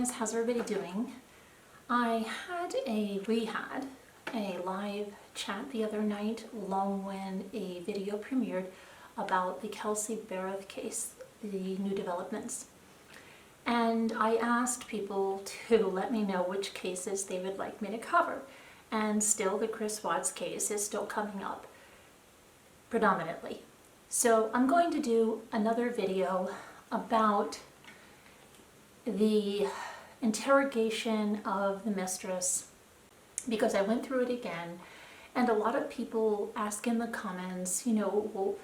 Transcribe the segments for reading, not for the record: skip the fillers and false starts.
guys, how's everybody doing? We had a live chat the other night along when a video premiered about the Kelsey Berreth case, the new developments. And I asked people to let me know which cases they would like me to cover. And still the Chris Watts case is still coming up predominantly. So I'm going to do another video about the interrogation of the Mistress, because I went through it again, and a lot of people ask in the comments, well,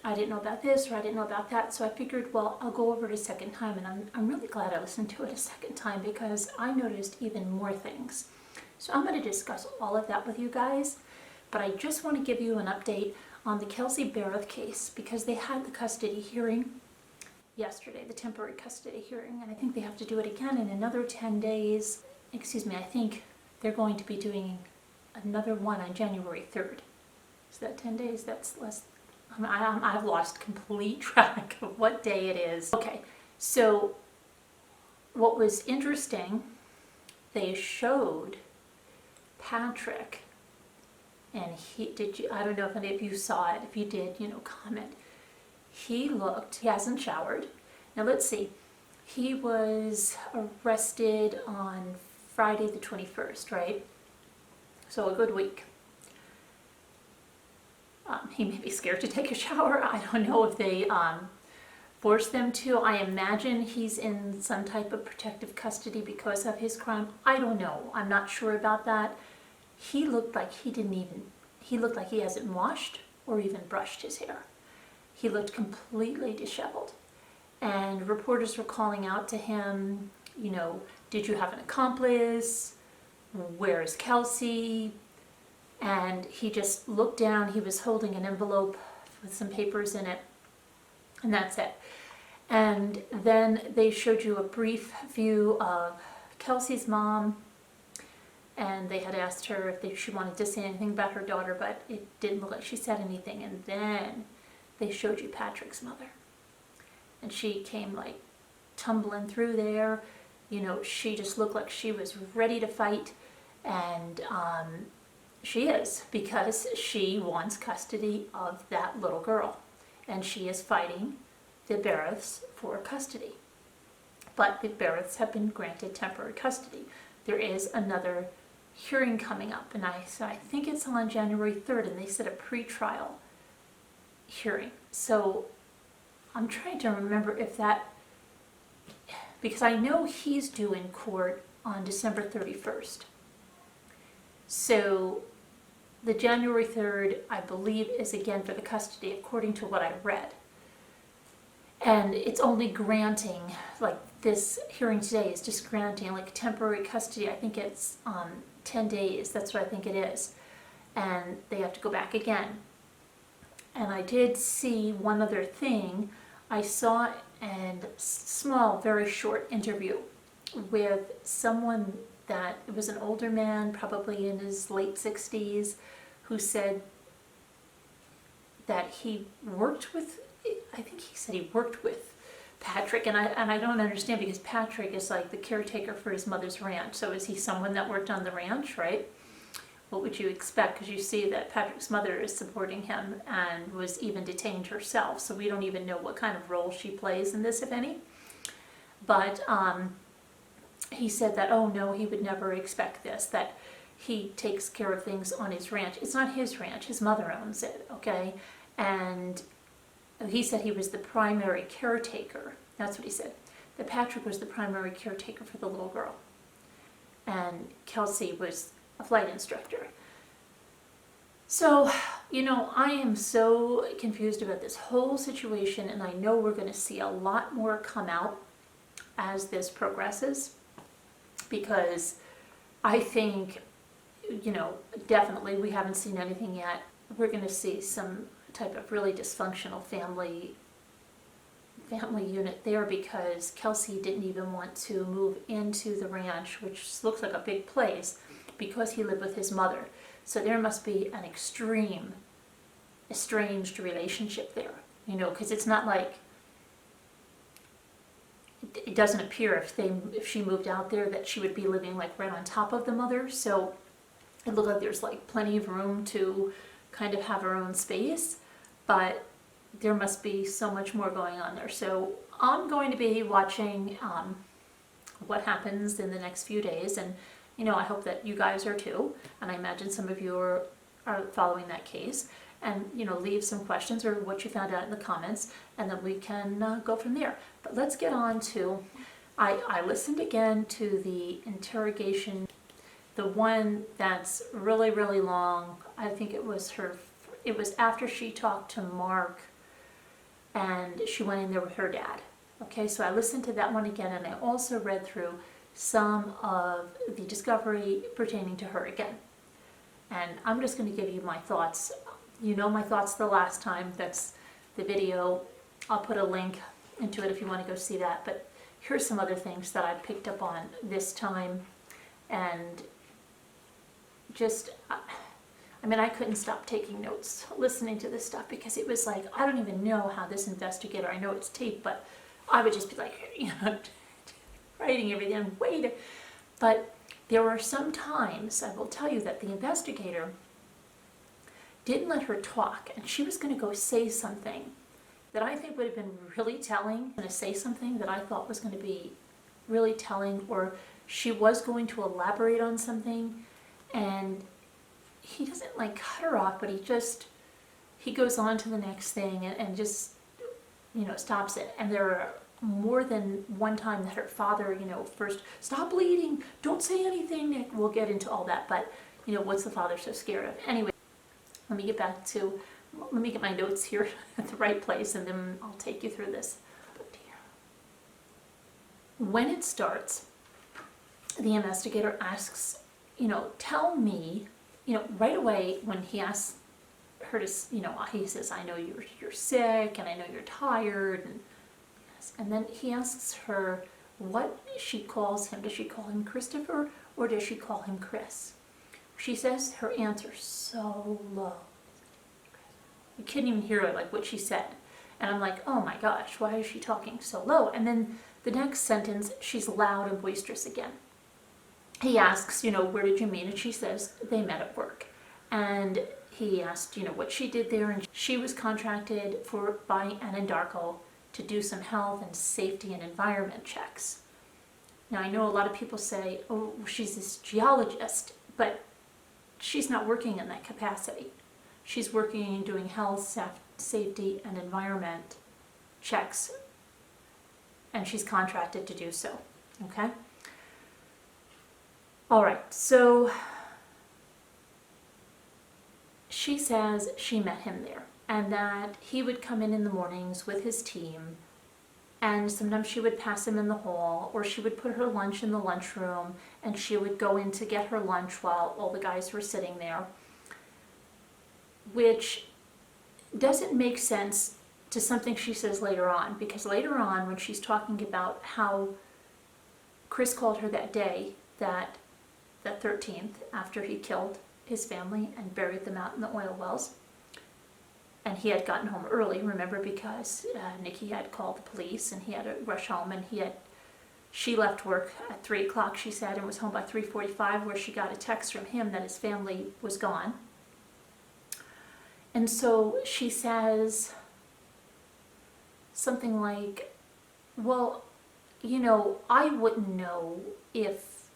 I didn't know about this or I didn't know about that. So I figured, well, I'll go over it a second time, and I'm really glad I listened to it a second time because I noticed even more things. So I'm going to discuss all of that with you guys, but I just want to give you an update on the Kelsey Berreth case because they had the custody hearing yesterday, the temporary custody hearing, and I think they have to do it again in another 10 days. Excuse me, I think they're going to be doing another one on January 3rd. Is that 10 days? That's less. I've lost complete track of what day it is. Okay, so what was interesting, they showed Patrick, and I don't know if any of you saw it. If you did, comment. He hasn't showered. Now let's see, he was arrested on Friday the 21st, right? So a good week. He may be scared to take a shower. I don't know if they forced them to. I imagine he's in some type of protective custody because of his crime. I don't know. I'm not sure about that. He looked like he looked like he hasn't washed or even brushed his hair. He looked completely disheveled. And reporters were calling out to him, did you have an accomplice? Where is Kelsey? And he just looked down. He was holding an envelope with some papers in it, and that's it. And then they showed you a brief view of Kelsey's mom, and they had asked her if she wanted to say anything about her daughter, but it didn't look like she said anything. And then they showed you Patrick's mother, and she came like tumbling through there. She just looked like she was ready to fight, and she is, because she wants custody of that little girl, and she is fighting the Berreths for custody. But the Berreths have been granted temporary custody. There is another hearing coming up, and I think it's on January 3rd, and they said a pre-trial hearing. So I'm trying to remember if that, because I know he's due in court on December 31st. So the January 3rd, I believe, is again for the custody, according to what I read. And it's only granting, like this hearing today is just granting like temporary custody. I think it's 10 days. That's what I think it is. And they have to go back again. And I did see one other thing. I saw a small, very short interview with someone that, it was an older man, probably in his late 60s, who said that he worked with, I think he said he worked with Patrick, and I don't understand, because Patrick is like the caretaker for his mother's ranch. So is he someone that worked on the ranch, right? What would you expect? Because you see that Patrick's mother is supporting him and was even detained herself. So we don't even know what kind of role she plays in this, if any. But he said that, oh no, he would never expect this, that he takes care of things on his ranch. It's not his ranch, his mother owns it, okay? And he said he was the primary caretaker. That's what he said. That Patrick was the primary caretaker for the little girl. And Kelsey was a flight instructor. So, I am so confused about this whole situation, and I know we're going to see a lot more come out as this progresses, because I think, definitely we haven't seen anything yet. We're going to see some type of really dysfunctional family unit there, because Kelsey didn't even want to move into the ranch, which looks like a big place, because he lived with his mother. So there must be an extreme estranged relationship there, because it's not like it doesn't appear if she moved out there that she would be living like right on top of the mother. So it looked like there's like plenty of room to kind of have her own space, but there must be so much more going on there. So I'm going to be watching what happens in the next few days, and I hope that you guys are too, and I imagine some of you are following that case, and leave some questions or what you found out in the comments, and then we can go from there. But let's get on to, I listened again to the interrogation, the one that's really, really long. I think it was after she talked to Mark and she went in there with her dad. Okay, so I listened to that one again, and I also read through some of the discovery pertaining to her again. And I'm just going to give you my thoughts. My thoughts the last time. That's the video. I'll put a link into it if you want to go see that. But here's some other things that I picked up on this time. And just, I couldn't stop taking notes listening to this stuff, because it was like, I don't even know how this investigator, I know it's tape, but I would just be like, writing everything, but there were some times, I will tell you, that the investigator didn't let her talk, and she was going to go say something that I think would have been really telling, going to say something that I thought was going to be really telling, or she was going to elaborate on something, and he doesn't like cut her off, but he goes on to the next thing and just, stops it. And there are more than one time that her father, first, stop bleeding, don't say anything. We'll get into all that, but, what's the father so scared of? Anyway, let me get my notes here at the right place, and then I'll take you through this. Oh dear. When it starts, the investigator asks, tell me, right away when he asks her to, he says, I know you're sick, and I know you're tired, and then he asks her what she calls him. Does she call him Christopher, or does she call him Chris? She says her answer so low. You couldn't even hear like what she said. And I'm like, oh my gosh, why is she talking so low? And then the next sentence, she's loud and boisterous again. He asks, where did you meet? And she says, they met at work. And he asked, what she did there. And she was contracted by Anadarko to do some health and safety and environment checks. Now, I know a lot of people say, oh, she's this geologist, but she's not working in that capacity. She's working doing health, safety, and environment checks, and she's contracted to do so, okay? All right, so she says she met him there, and that he would come in the mornings with his team, and sometimes she would pass him in the hall, or she would put her lunch in the lunchroom, and she would go in to get her lunch while all the guys were sitting there, which doesn't make sense to something she says later on, because later on when she's talking about how Chris called her that day, that 13th, after he killed his family and buried them out in the oil wells, and he had gotten home early, remember, because Nikki had called the police and he had to rush home, and she left work at 3 o'clock, she said, and was home by 3:45, where she got a text from him that his family was gone. And so she says something like, well, I wouldn't know if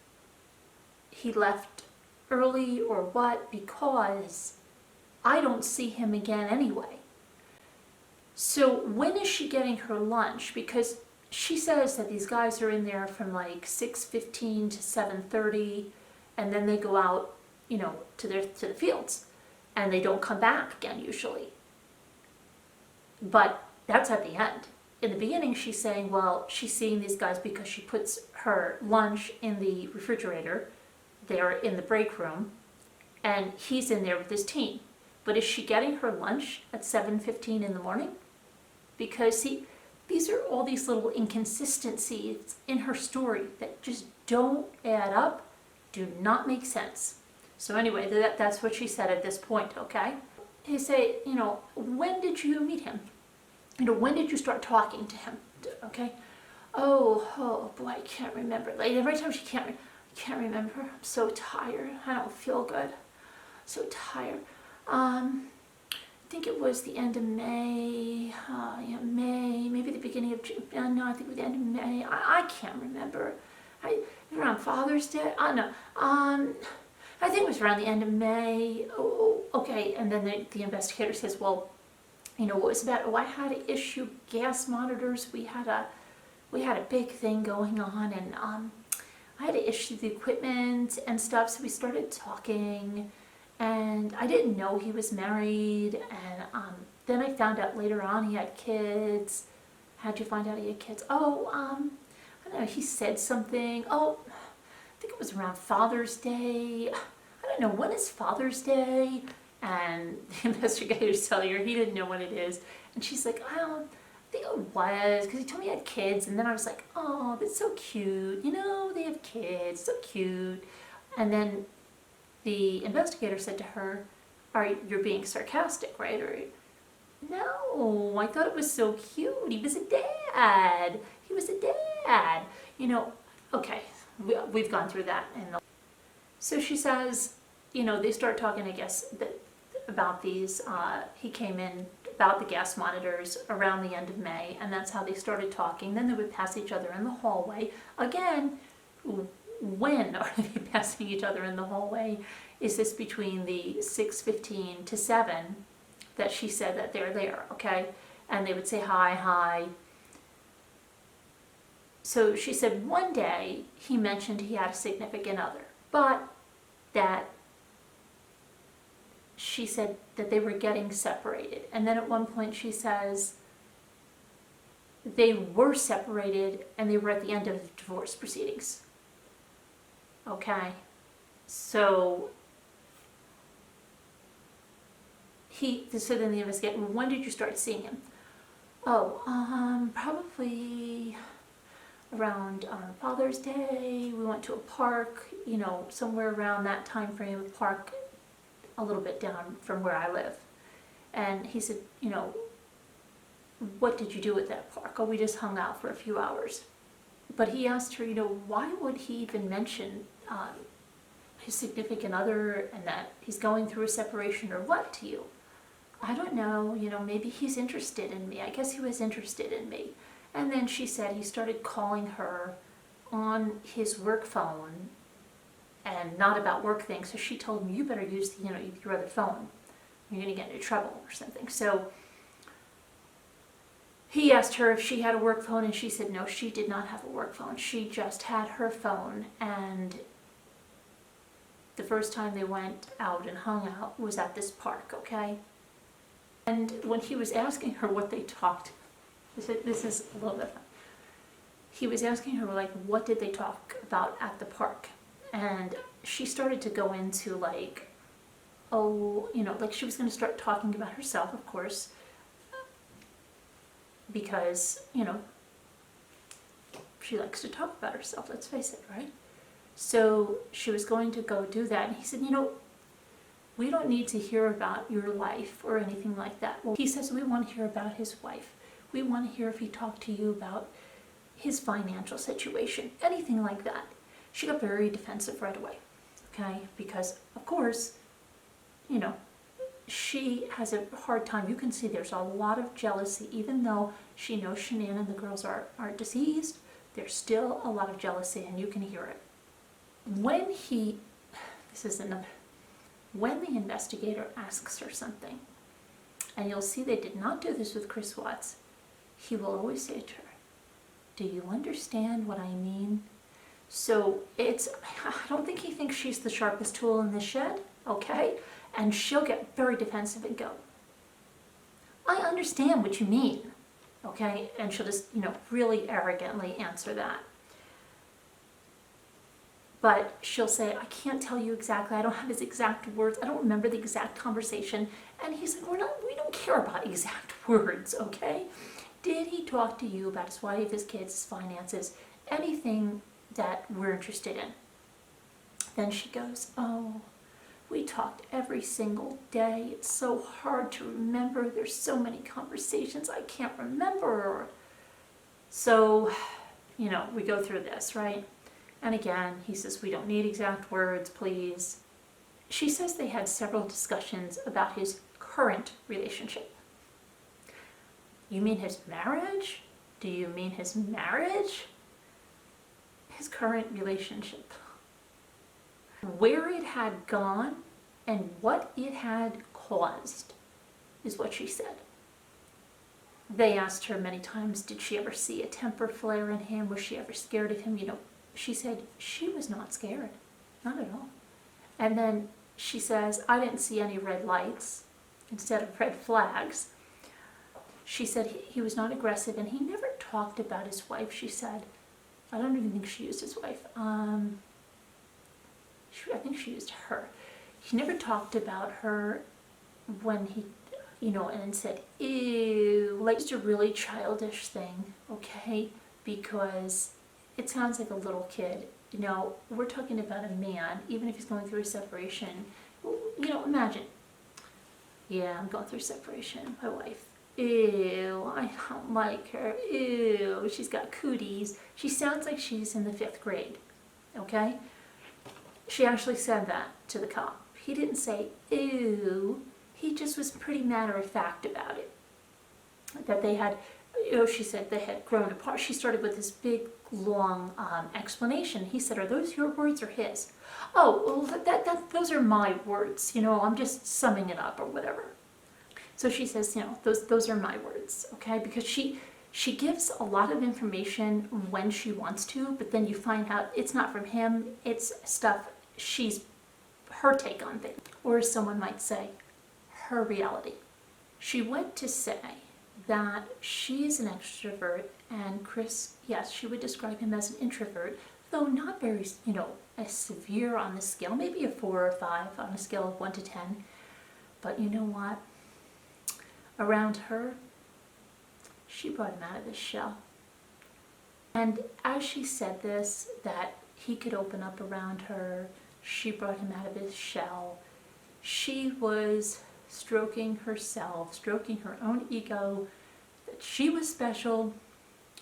he left early or what, because I don't see him again anyway. So when is she getting her lunch? Because she says that these guys are in there from like 6:15 to 7:30, and then they go out, to the fields, and they don't come back again usually. But that's at the end. In the beginning, she's saying, well, she's seeing these guys because she puts her lunch in the refrigerator there in the break room, and he's in there with his team. But is she getting her lunch at 7:15 in the morning? Because these are all these little inconsistencies in her story that just don't add up, do not make sense. So anyway, that's what she said at this point, okay? He say, when did you meet him? When did you start talking to him, okay? Oh boy, I can't remember. Like every time she can't remember. I'm so tired. I don't feel good. So tired. I think it was the end of May. Yeah, May, maybe the beginning of June. No, I think it was the end of May. I can't remember. Around Father's Day. I don't know. I think it was around the end of May. Oh, okay. And then the investigator says, well, you know, what was about? Oh, I had to issue gas monitors. We had a big thing going on, and I had to issue the equipment and stuff. So we started talking, and I didn't know he was married. And then I found out later on he had kids. How'd you find out he had kids? Oh, I don't know. He said something. Oh, I think it was around Father's Day. I don't know, when is Father's Day? And the investigator's telling her he didn't know when it is. And she's like, I think it was, because he told me he had kids. And then I was like, oh, that's so cute. You know, they have kids, so cute. And then the investigator said to her, you're being sarcastic, right? Or, no, I thought it was so cute. He was a dad. He was a dad. You know, okay, we've gone through that. So she says, you know, they start talking, I guess, about these. He came in about the gas monitors around the end of May, and that's how they started talking. Then they would pass each other in the hallway. Again, when are they passing each other in the hallway? Is this between the 6:15 to 7 that she said that they're there, okay? And they would say hi, hi. So she said one day he mentioned he had a significant other, but that she said that they were getting separated. And then at one point she says they were separated and they were at the end of the divorce proceedings. Okay, so then the investigator, when did you start seeing him? Oh, probably around Father's Day. We went to a park, you know, somewhere around that time frame, a park a little bit down from where I live. And he said, you know, what did you do at that park? Oh, we just hung out for a few hours. But he asked her, you know, why would he even mention his significant other and that he's going through a separation or what to you? I don't know, you know, maybe he's interested in me. I guess he was interested in me. And then she said he started calling her on his work phone and not about work things. So she told him, you better use, you know, your other phone. You're going to get into trouble or something. So he asked her if she had a work phone, and she said no, she did not have a work phone. She just had her phone, and the first time they went out and hung out was at this park, okay? And when he was asking her what they talked, this is a little bit fun. He was asking her, like, what did they talk about at the park? And she started to go into, like, oh, you know, like she was going to start talking about herself, of course, because, you know, she likes to talk about herself, let's face it, right? So she was going to go do that, and he said, you know, we don't need to hear about your life or anything like that. Well, he says, we want to hear about his wife. We want to hear if he talked to you about his financial situation, anything like that. She got very defensive right away, okay? Because, of course, you know, she has a hard time. You can see there's a lot of jealousy. Even though she knows Shanann and the girls are deceased, there's still a lot of jealousy, and you can hear it. When the investigator asks her something, and you'll see they did not do this with Chris Watts, he will always say to her, do you understand what I mean? So I don't think he thinks she's the sharpest tool in the shed, okay? And she'll get very defensive and go, I understand what you mean, okay? And she'll just, you know, really arrogantly answer that. But she'll say, I can't tell you exactly, I don't have his exact words, I don't remember the exact conversation. And he's like, we don't care about exact words, okay? Did he talk to you about his wife, his kids, his finances, anything that we're interested in? Then she goes, oh, we talked every single day. It's so hard to remember. There's so many conversations I can't remember. So we go through this, right? And again, he says, we don't need exact words, please. She says they had several discussions about his current relationship. You mean his marriage? Do you mean his marriage? His current relationship. Where it had gone and what it had caused is what she said. They asked her many times, did she ever see a temper flare in him? Was she ever scared of him? She said she was not scared, not at all. And then she says, I didn't see any red lights instead of red flags. She said he was not aggressive, and he never talked about his wife, she said. I don't even think she used his wife. I think she used her. He never talked about her when he, and said, ew, like just a really childish thing, okay? Because it sounds like a little kid. We're talking about a man, even if he's going through a separation. Imagine, yeah, I'm going through separation, my wife. Ew, I don't like her. Ew, she's got cooties. She sounds like she's in the 5th grade, okay? She actually said that to the cop. He didn't say, ew. He just was pretty matter-of-fact about it. That they had, she said they had grown apart. She started with this big, long explanation. He said, are those your words or his? Oh, well, those are my words. I'm just summing it up or whatever. So she says, those are my words, okay? Because she gives a lot of information when she wants to, but then you find out it's not from him, it's stuff her take on things. Or as someone might say, her reality. She went to say that she's an extrovert, and Chris, yes, she would describe him as an introvert, though not very, as severe on the scale, maybe a 4 or 5 on a scale of 1 to 10. But you know what? Around her, she brought him out of his shell. And as she said this, that he could open up around her, she brought him out of his shell. She was stroking herself, stroking her own ego, that she was special.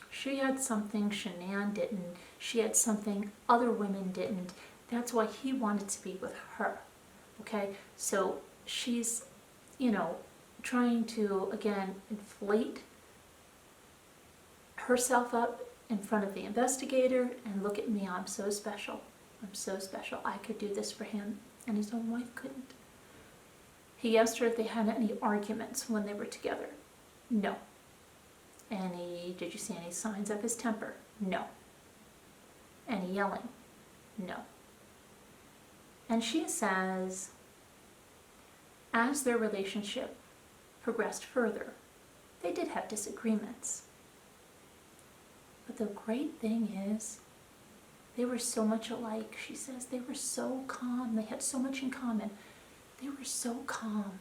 She had something Shanann didn't. She had something other women didn't. That's why he wanted to be with her. Okay? So she's, trying to, again, inflate herself up in front of the investigator and look at me, I'm so special. I'm so special. I could do this for him, and his own wife couldn't. He asked her if they had any arguments when they were together. No. Did you see any signs of his temper? No. Any yelling? No. And she says, as their relationship progressed further, they did have disagreements. But the great thing is, they were so much alike, she says. They were so calm. They had so much in common. They were so calm.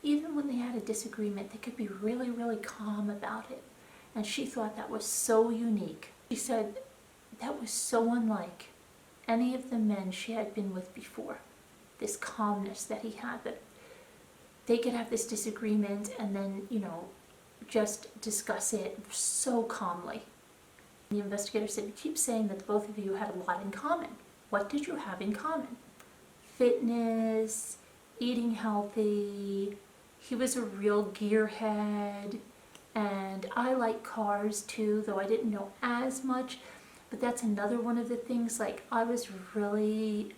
Even when they had a disagreement, they could be really, really calm about it. And she thought that was so unique. She said that was so unlike any of the men she had been with before. This calmness that he had, that they could have this disagreement and then, just discuss it so calmly. The investigator said, you keep saying that both of you had a lot in common. What did you have in common? Fitness, eating healthy, he was a real gearhead, and I like cars too, though I didn't know as much. But that's another one of the things, like I was really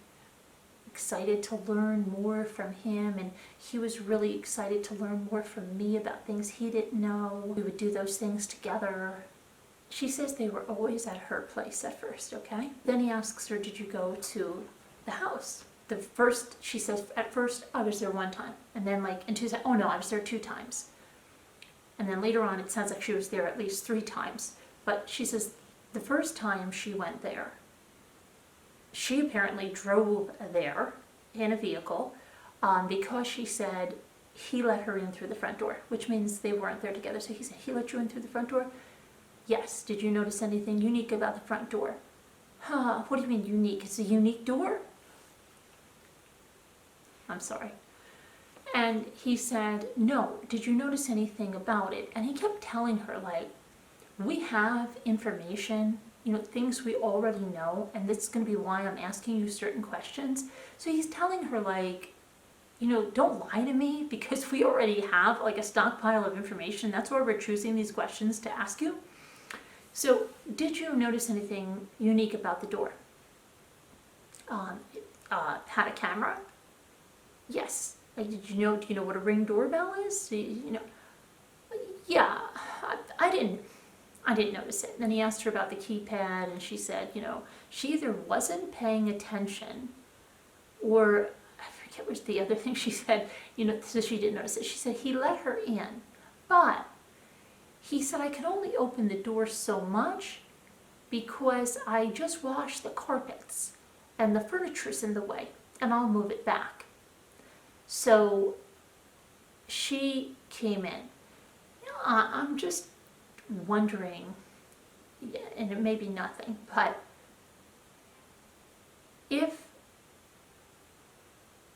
excited to learn more from him, and he was really excited to learn more from me about things he didn't know. We would do those things together. She says they were always at her place at first, okay? Then he asks her, did you go to the house? She says, at first I was there 1 time, and then in 2 times, oh no, I was there 2 times. And then later on it sounds like she was there at least 3 times. But she says the first time she went there, she apparently drove there in a vehicle because she said he let her in through the front door, which means they weren't there together. So he said, he let you in through the front door? Yes. Did you notice anything unique about the front door? Huh, what do you mean unique? It's a unique door? I'm sorry. And he said, no. Did you notice anything about it? And he kept telling her, we have information, things we already know, and this is going to be why I'm asking you certain questions. So he's telling her, like, don't lie to me, because we already have like a stockpile of information. That's why we're choosing these questions to ask you. So did you notice anything unique about the door? It had a camera? Yes. Like, do you know what a Ring doorbell is? Yeah, I didn't notice it. And then he asked her about the keypad, and she said, she either wasn't paying attention, or I forget what's the other thing she said, so she didn't notice it. She said he let her in, but he said, I could only open the door so much because I just washed the carpets and the furniture's in the way, and I'll move it back. So she came in. I'm just wondering, and it may be nothing, but if,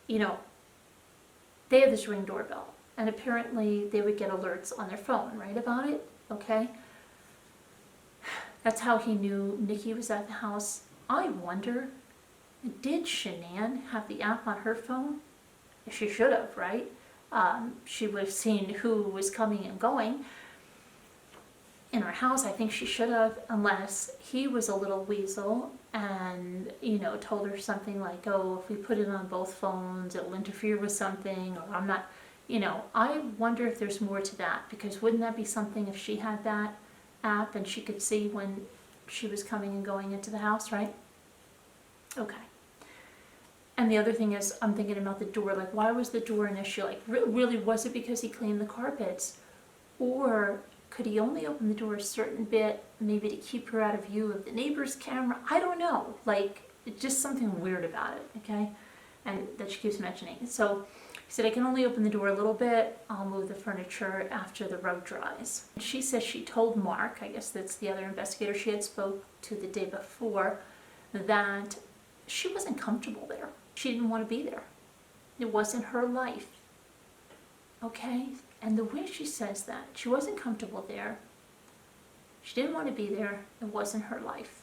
they have this Ring doorbell, and apparently they would get alerts on their phone, right, about it, okay? That's how he knew Nikki was at the house. I wonder, did Shanann have the app on her phone? She should have, right? She would have seen who was coming and going in her house. I think she should have, unless he was a little weasel and, told her something like, oh, if we put it on both phones, it'll interfere with something, or I'm not, I wonder if there's more to that, because wouldn't that be something if she had that app and she could see when she was coming and going into the house, right? Okay. And the other thing is, I'm thinking about the door, like, why was the door an issue? Like, really, was it because he cleaned the carpets? Or could he only open the door a certain bit, maybe to keep her out of view of the neighbor's camera? I don't know. Like, it's just something weird about it, okay? And that she keeps mentioning. So he said, I can only open the door a little bit. I'll move the furniture after the rug dries. She says she told Mark, I guess that's the other investigator she had spoke to the day before, that she wasn't comfortable there. She didn't want to be there. It wasn't her life. Okay? And the way she says that, she wasn't comfortable there. She didn't want to be there. It wasn't her life.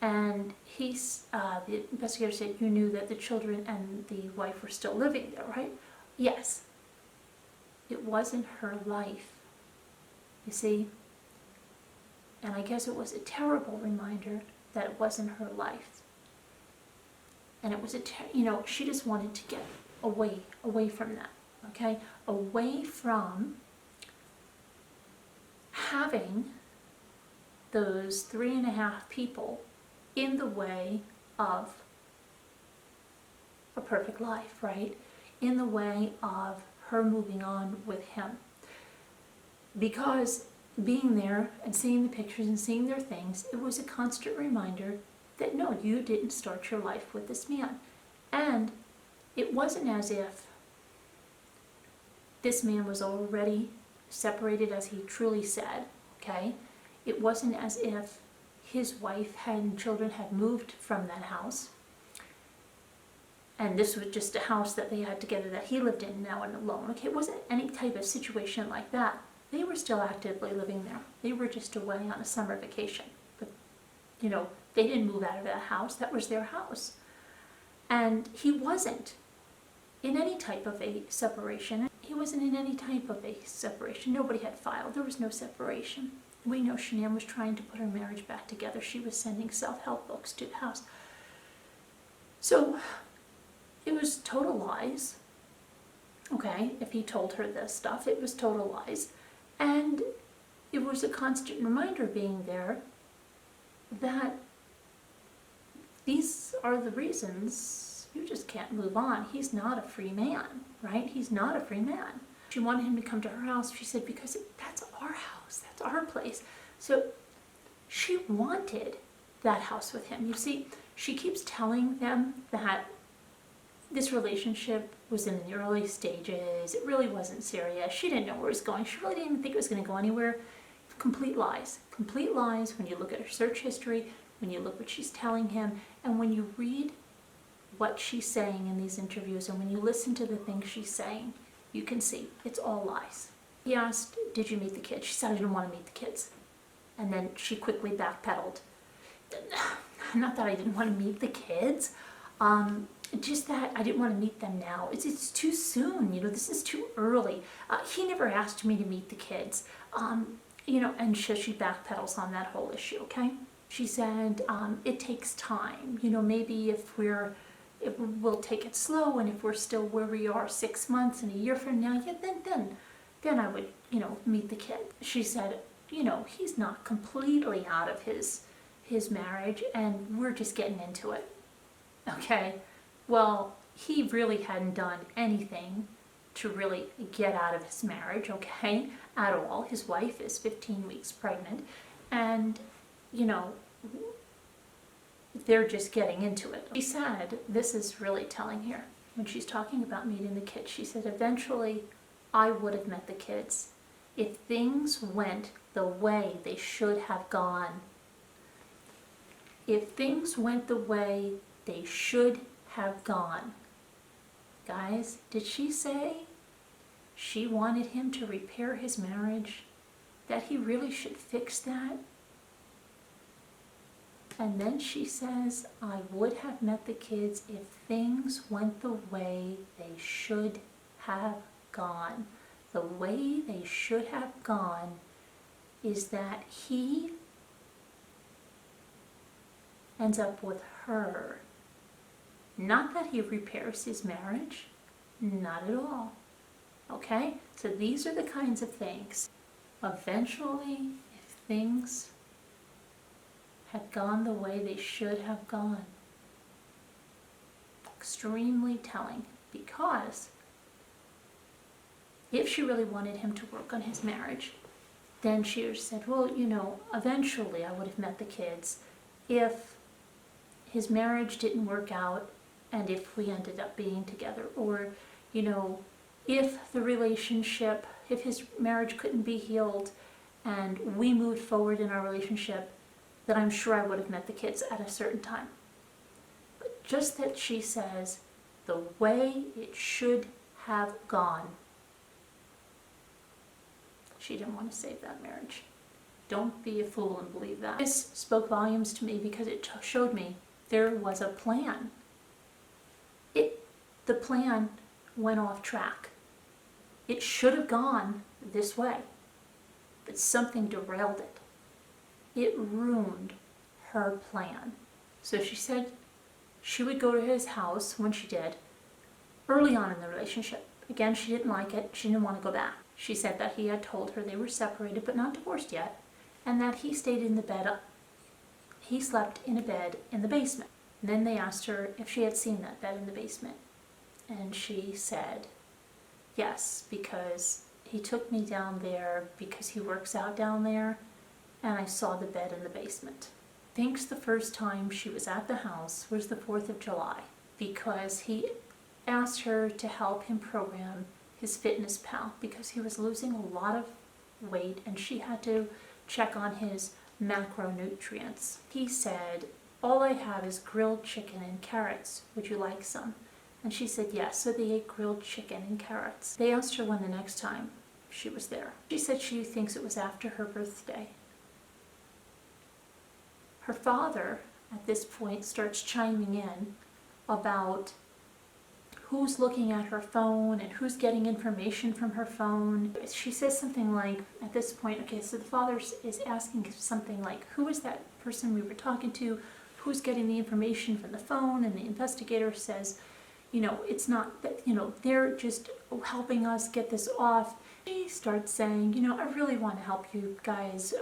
And the investigator said, you knew that the children and the wife were still living there, right? Yes. It wasn't her life. You see? And I guess it was a terrible reminder that it wasn't her life. And it was she just wanted to get away from that, okay? Away from having those 3.5 people in the way of a perfect life, right? In the way of her moving on with him. Because being there and seeing the pictures and seeing their things, it was a constant reminder that no, you didn't start your life with this man. And it wasn't as if this man was already separated, as he truly said, okay? It wasn't as if his wife and children had moved from that house, and this was just a house that they had together that he lived in now and alone, okay? It wasn't any type of situation like that. They were still actively living there. They were just away on a summer vacation. But, they didn't move out of that house. That was their house. And he wasn't in any type of a separation. He wasn't in any type of a separation. Nobody had filed. There was no separation. We know Shanann was trying to put her marriage back together. She was sending self-help books to the house. So it was total lies. Okay, if he told her this stuff, it was total lies. And it was a constant reminder being there that these are the reasons you just can't move on. He's not a free man, right? He's not a free man. She wanted him to come to her house. She said, because that's our house. That's our place. So she wanted that house with him. You see, she keeps telling them that this relationship was in the early stages. It really wasn't serious. She didn't know where it was going. She really didn't think it was going to go anywhere. Complete lies. Complete lies when you look at her search history, when you look what she's telling him, and when you read what she's saying in these interviews, and when you listen to the things she's saying, you can see it's all lies. He asked, did you meet the kids? She said, I didn't want to meet the kids. And then she quickly backpedaled. Not that I didn't want to meet the kids, just that I didn't want to meet them now. It's too soon, you know, this is too early. He never asked me to meet the kids, you know, and she backpedals on that whole issue, okay? She said, it takes time, you know, maybe if we'll take it slow, and if we're still where we are 6 months and a year from now, yeah, then I would, you know, meet the kid. She said, you know, he's not completely out of his marriage, and we're just getting into it. Okay, well, he really hadn't done anything to really get out of his marriage, okay, at all. His wife is 15 weeks pregnant, and, you know, they're just getting into it. She said, this is really telling here, when she's talking about meeting the kids, she said, eventually I would have met the kids if things went the way they should have gone. If things went the way they should have gone. Guys, did she say she wanted him to repair his marriage? That he really should fix that? And then she says, I would have met the kids if things went the way they should have gone. The way they should have gone is that he ends up with her. Not that he repairs his marriage, not at all. Okay? So these are the kinds of things. Eventually, if things had gone the way they should have gone, extremely telling, because if she really wanted him to work on his marriage, then she would have said, well, you know, eventually I would have met the kids if his marriage didn't work out and if we ended up being together, or, you know, if the relationship, if his marriage couldn't be healed and we moved forward in our relationship, then I'm sure I would have met the kids at a certain time. But just that she says, the way it should have gone. She didn't want to save that marriage. Don't be a fool and believe that. This spoke volumes to me because it showed me there was a plan. The plan went off track. It should have gone this way, but something derailed it. It ruined her plan. So she said she would go to his house when she did, early on in the relationship. Again, she didn't like it. She didn't want to go back. She said that he had told her they were separated but not divorced yet, and that he stayed in the bed. He slept in a bed in the basement. And then they asked her if she had seen that bed in the basement. And she said, yes, because he took me down there because he works out down there, and I saw the bed in the basement. Thinks the first time she was at the house was the 4th of July, because he asked her to help him program his Fitness Pal because he was losing a lot of weight and she had to check on his macronutrients. He said, all I have is grilled chicken and carrots. Would you like some? And she said yes, so they ate grilled chicken and carrots. They asked her when the next time she was there. She said she thinks it was after her birthday. Her father, at this point, starts chiming in about who's looking at her phone and who's getting information from her phone. She says something like, at this point, okay, so the father is asking something like, who is that person we were talking to? Who's getting the information from the phone? And the investigator says, you know, it's not that, you know, they're just helping us get this off. She starts saying, you know, I really want to help you guys,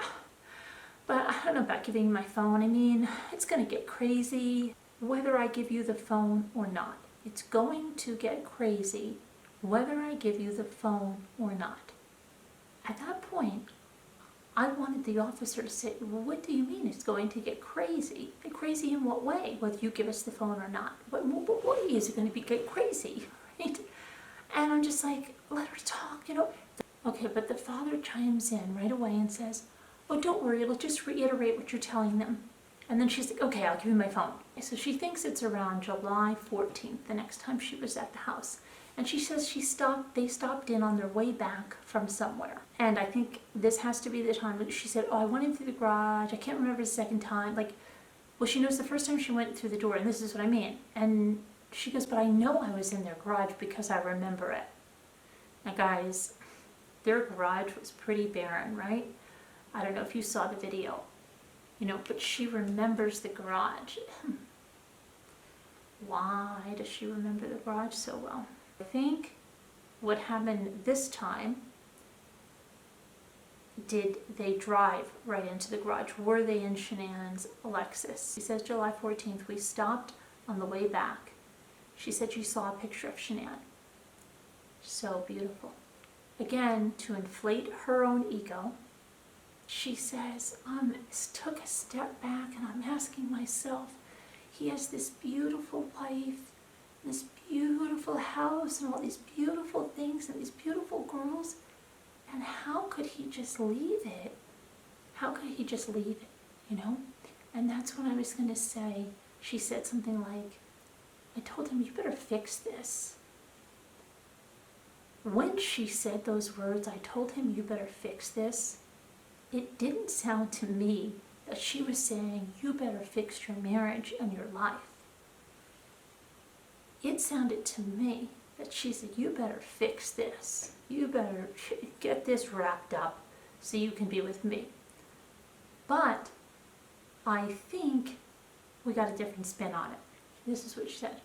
but I don't know about giving you my phone. I mean, it's going to get crazy whether I give you the phone or not. It's going to get crazy whether I give you the phone or not. At that point, I wanted the officer to say, well, what do you mean it's going to get crazy? Get crazy in what way? Whether you give us the phone or not. What way is it going to get crazy? Right? And I'm just like, let her talk, you know. Okay, but the father chimes in right away and says, oh, don't worry, it'll just reiterate what you're telling them. And then she's like, okay, I'll give you my phone. So she thinks it's around July 14th, the next time she was at the house. And she says they stopped in on their way back from somewhere. And I think this has to be the time that she said, oh, I went in through the garage. I can't remember the second time. Like, well, she knows the first time she went through the door, and this is what I mean. And she goes, but I know I was in their garage because I remember it. Now, guys, their garage was pretty barren, right? I don't know if you saw the video, but she remembers the garage. Why does she remember the garage so well? I think what happened this time, did they drive right into the garage? Were they in Shanann's Lexus? She says July 14th, we stopped on the way back. She said she saw a picture of Shanann. So beautiful. Again, to inflate her own ego, she says, took a step back and I'm asking myself, he has this beautiful wife, this beautiful house and all these beautiful things and these beautiful girls, and how could he just leave it? How could he just leave it, And that's what I was going to say. She said something like, I told him, you better fix this. When she said those words, I told him, you better fix this, it didn't sound to me that she was saying, you better fix your marriage and your life. It sounded to me that she said, you better fix this. You better get this wrapped up so you can be with me. But I think we got a different spin on it. This is what she said.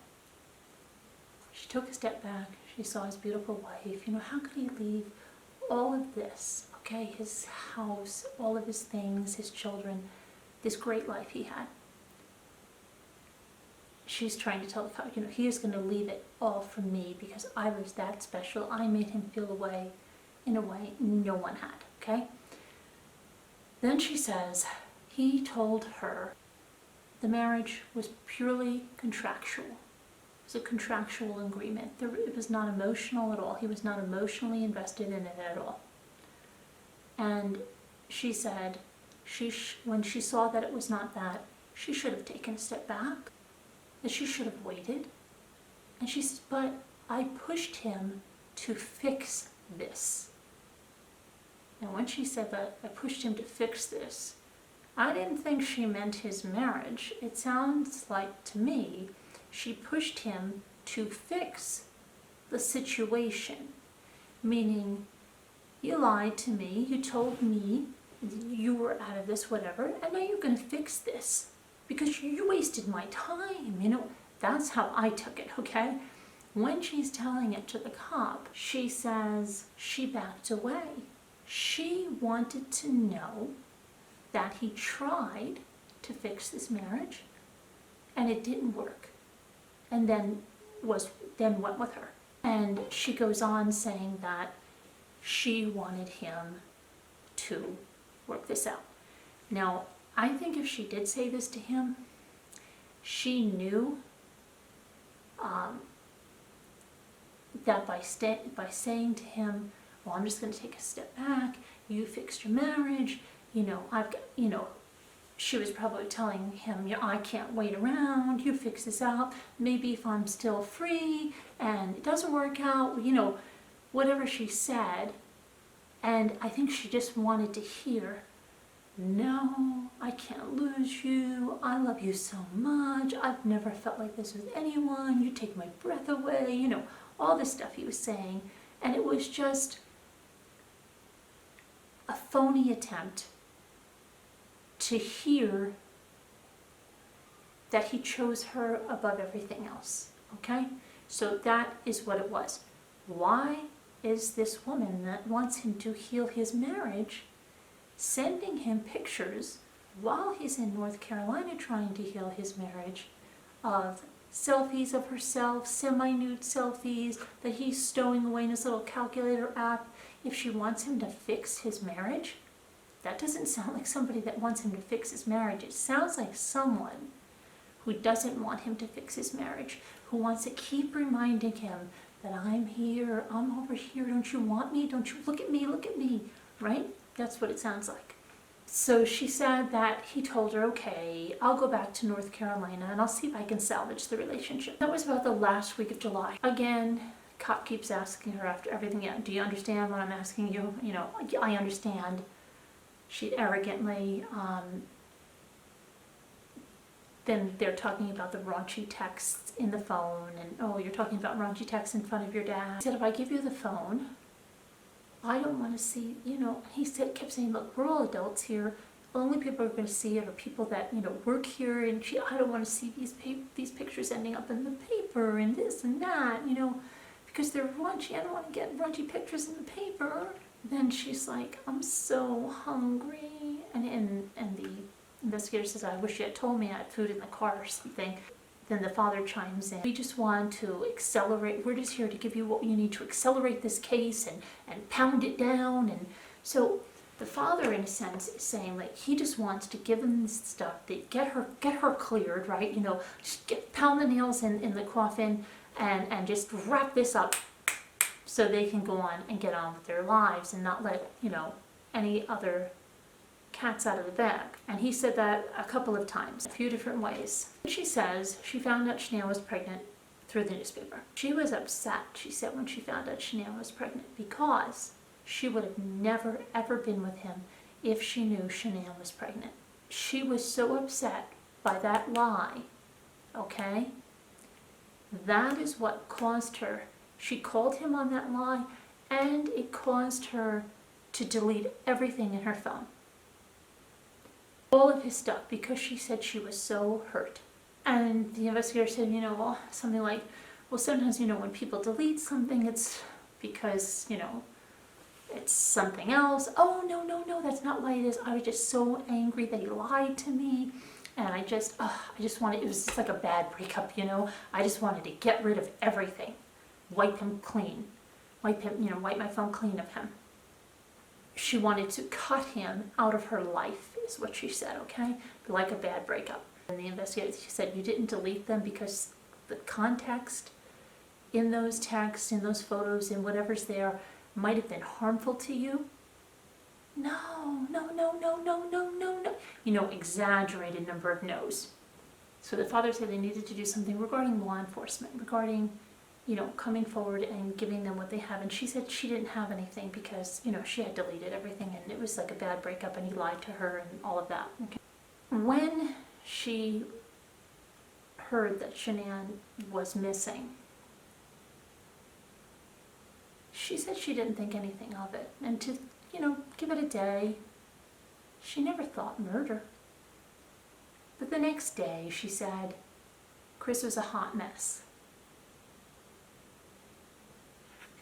She took a step back. She saw his beautiful wife. How could he leave all of this? Okay, his house, all of his things, his children, this great life he had. She's trying to tell the cop, he is going to leave it all for me because I was that special. I made him feel in a way no one had, okay? Then she says, he told her the marriage was purely contractual. It was a contractual agreement. It was not emotional at all. He was not emotionally invested in it at all. And she said, when she saw that it was not that, she should have taken a step back, that she should have waited. And she said, but I pushed him to fix this. And when she said that, I pushed him to fix this, I didn't think she meant his marriage. It sounds like to me, she pushed him to fix the situation, meaning, you lied to me, you told me you were out of this, whatever, and now you're going to fix this because you wasted my time. That's how I took it, okay? When she's telling it to the cop, she says she backed away. She wanted to know that he tried to fix this marriage and it didn't work, and then went with her. And she goes on saying that she wanted him to work this out. Now, I think if she did say this to him, she knew that by saying to him, well, I'm just going to take a step back, you fixed your marriage, she was probably telling him, I can't wait around, you fix this out, maybe if I'm still free and it doesn't work out, whatever she said. And I think she just wanted to hear, no, I can't lose you, I love you so much, I've never felt like this with anyone, you take my breath away, all this stuff he was saying. And it was just a phony attempt to hear that he chose her above everything else, okay? So that is what it was. Why is this woman that wants him to heal his marriage sending him pictures while he's in North Carolina trying to heal his marriage of selfies of herself, semi-nude selfies that he's stowing away in his little calculator app? If she wants him to fix his marriage, that doesn't sound like somebody that wants him to fix his marriage. It sounds like someone who doesn't want him to fix his marriage, who wants to keep reminding him that I'm here, I'm over here, don't you want me? Don't you look at me, right? That's what it sounds like. So she said that he told her, okay, I'll go back to North Carolina and I'll see if I can salvage the relationship. That was about the last week of July. Again, cop keeps asking her after everything, yeah, do you understand what I'm asking you? You know, I understand. She arrogantly, then they're talking about the raunchy texts in the phone, and oh, you're talking about raunchy texts in front of your dad. He said, if I give you the phone, I don't want to see, you know, he said, kept saying, look, we're all adults here. The only people who are going to see it are people that, you know, work here, and I don't want to see these pictures ending up in the paper and this and that, you know, because they're raunchy. I don't want to get raunchy pictures in the paper. Then she's like, I'm so hungry, and the investigator says, I wish you had told me I had food in the car or something. Then the father chimes in. We just want to accelerate. We're just here to give you what you need to accelerate this case and pound it down. And so the father, in a sense, is saying, like, he just wants to give them this stuff, to get her cleared, right? You know, just pound the nails in the coffin and just wrap this up so they can go on and get on with their lives and not let, you know, any other cats out of the bag. And he said that a couple of times, a few different ways. She says she found out Chanel was pregnant through the newspaper. She was upset, she said, when she found out Chanel was pregnant, because she would have never ever been with him if she knew Chanel was pregnant. She was so upset by that lie, okay? That is what caused her. She called him on that lie, and it caused her to delete everything in her phone. All of his stuff, because she said she was so hurt. And the investigator said, you know, well, something like, well, sometimes, you know, when people delete something, it's because, you know, it's something else. Oh, no, that's not why it is. I was just so angry that he lied to me. And I just wanted, it was just like a bad breakup, you know. I just wanted to get rid of everything. Wipe him clean. Wipe my phone clean of him. She wanted to cut him out of her life, is what she said, okay? Like a bad breakup. And the investigator, she said, you didn't delete them because the context in those texts, in those photos, in whatever's there, might have been harmful to you? No. You know, exaggerated number of no's. So the father said they needed to do something regarding law enforcement, regarding, you know, coming forward and giving them what they have. And she said she didn't have anything because, you know, she had deleted everything and it was like a bad breakup and he lied to her and all of that. Okay. When she heard that Shanann was missing, she said she didn't think anything of it. And to, you know, give it a day, she never thought murder. But the next day, she said, Chris was a hot mess.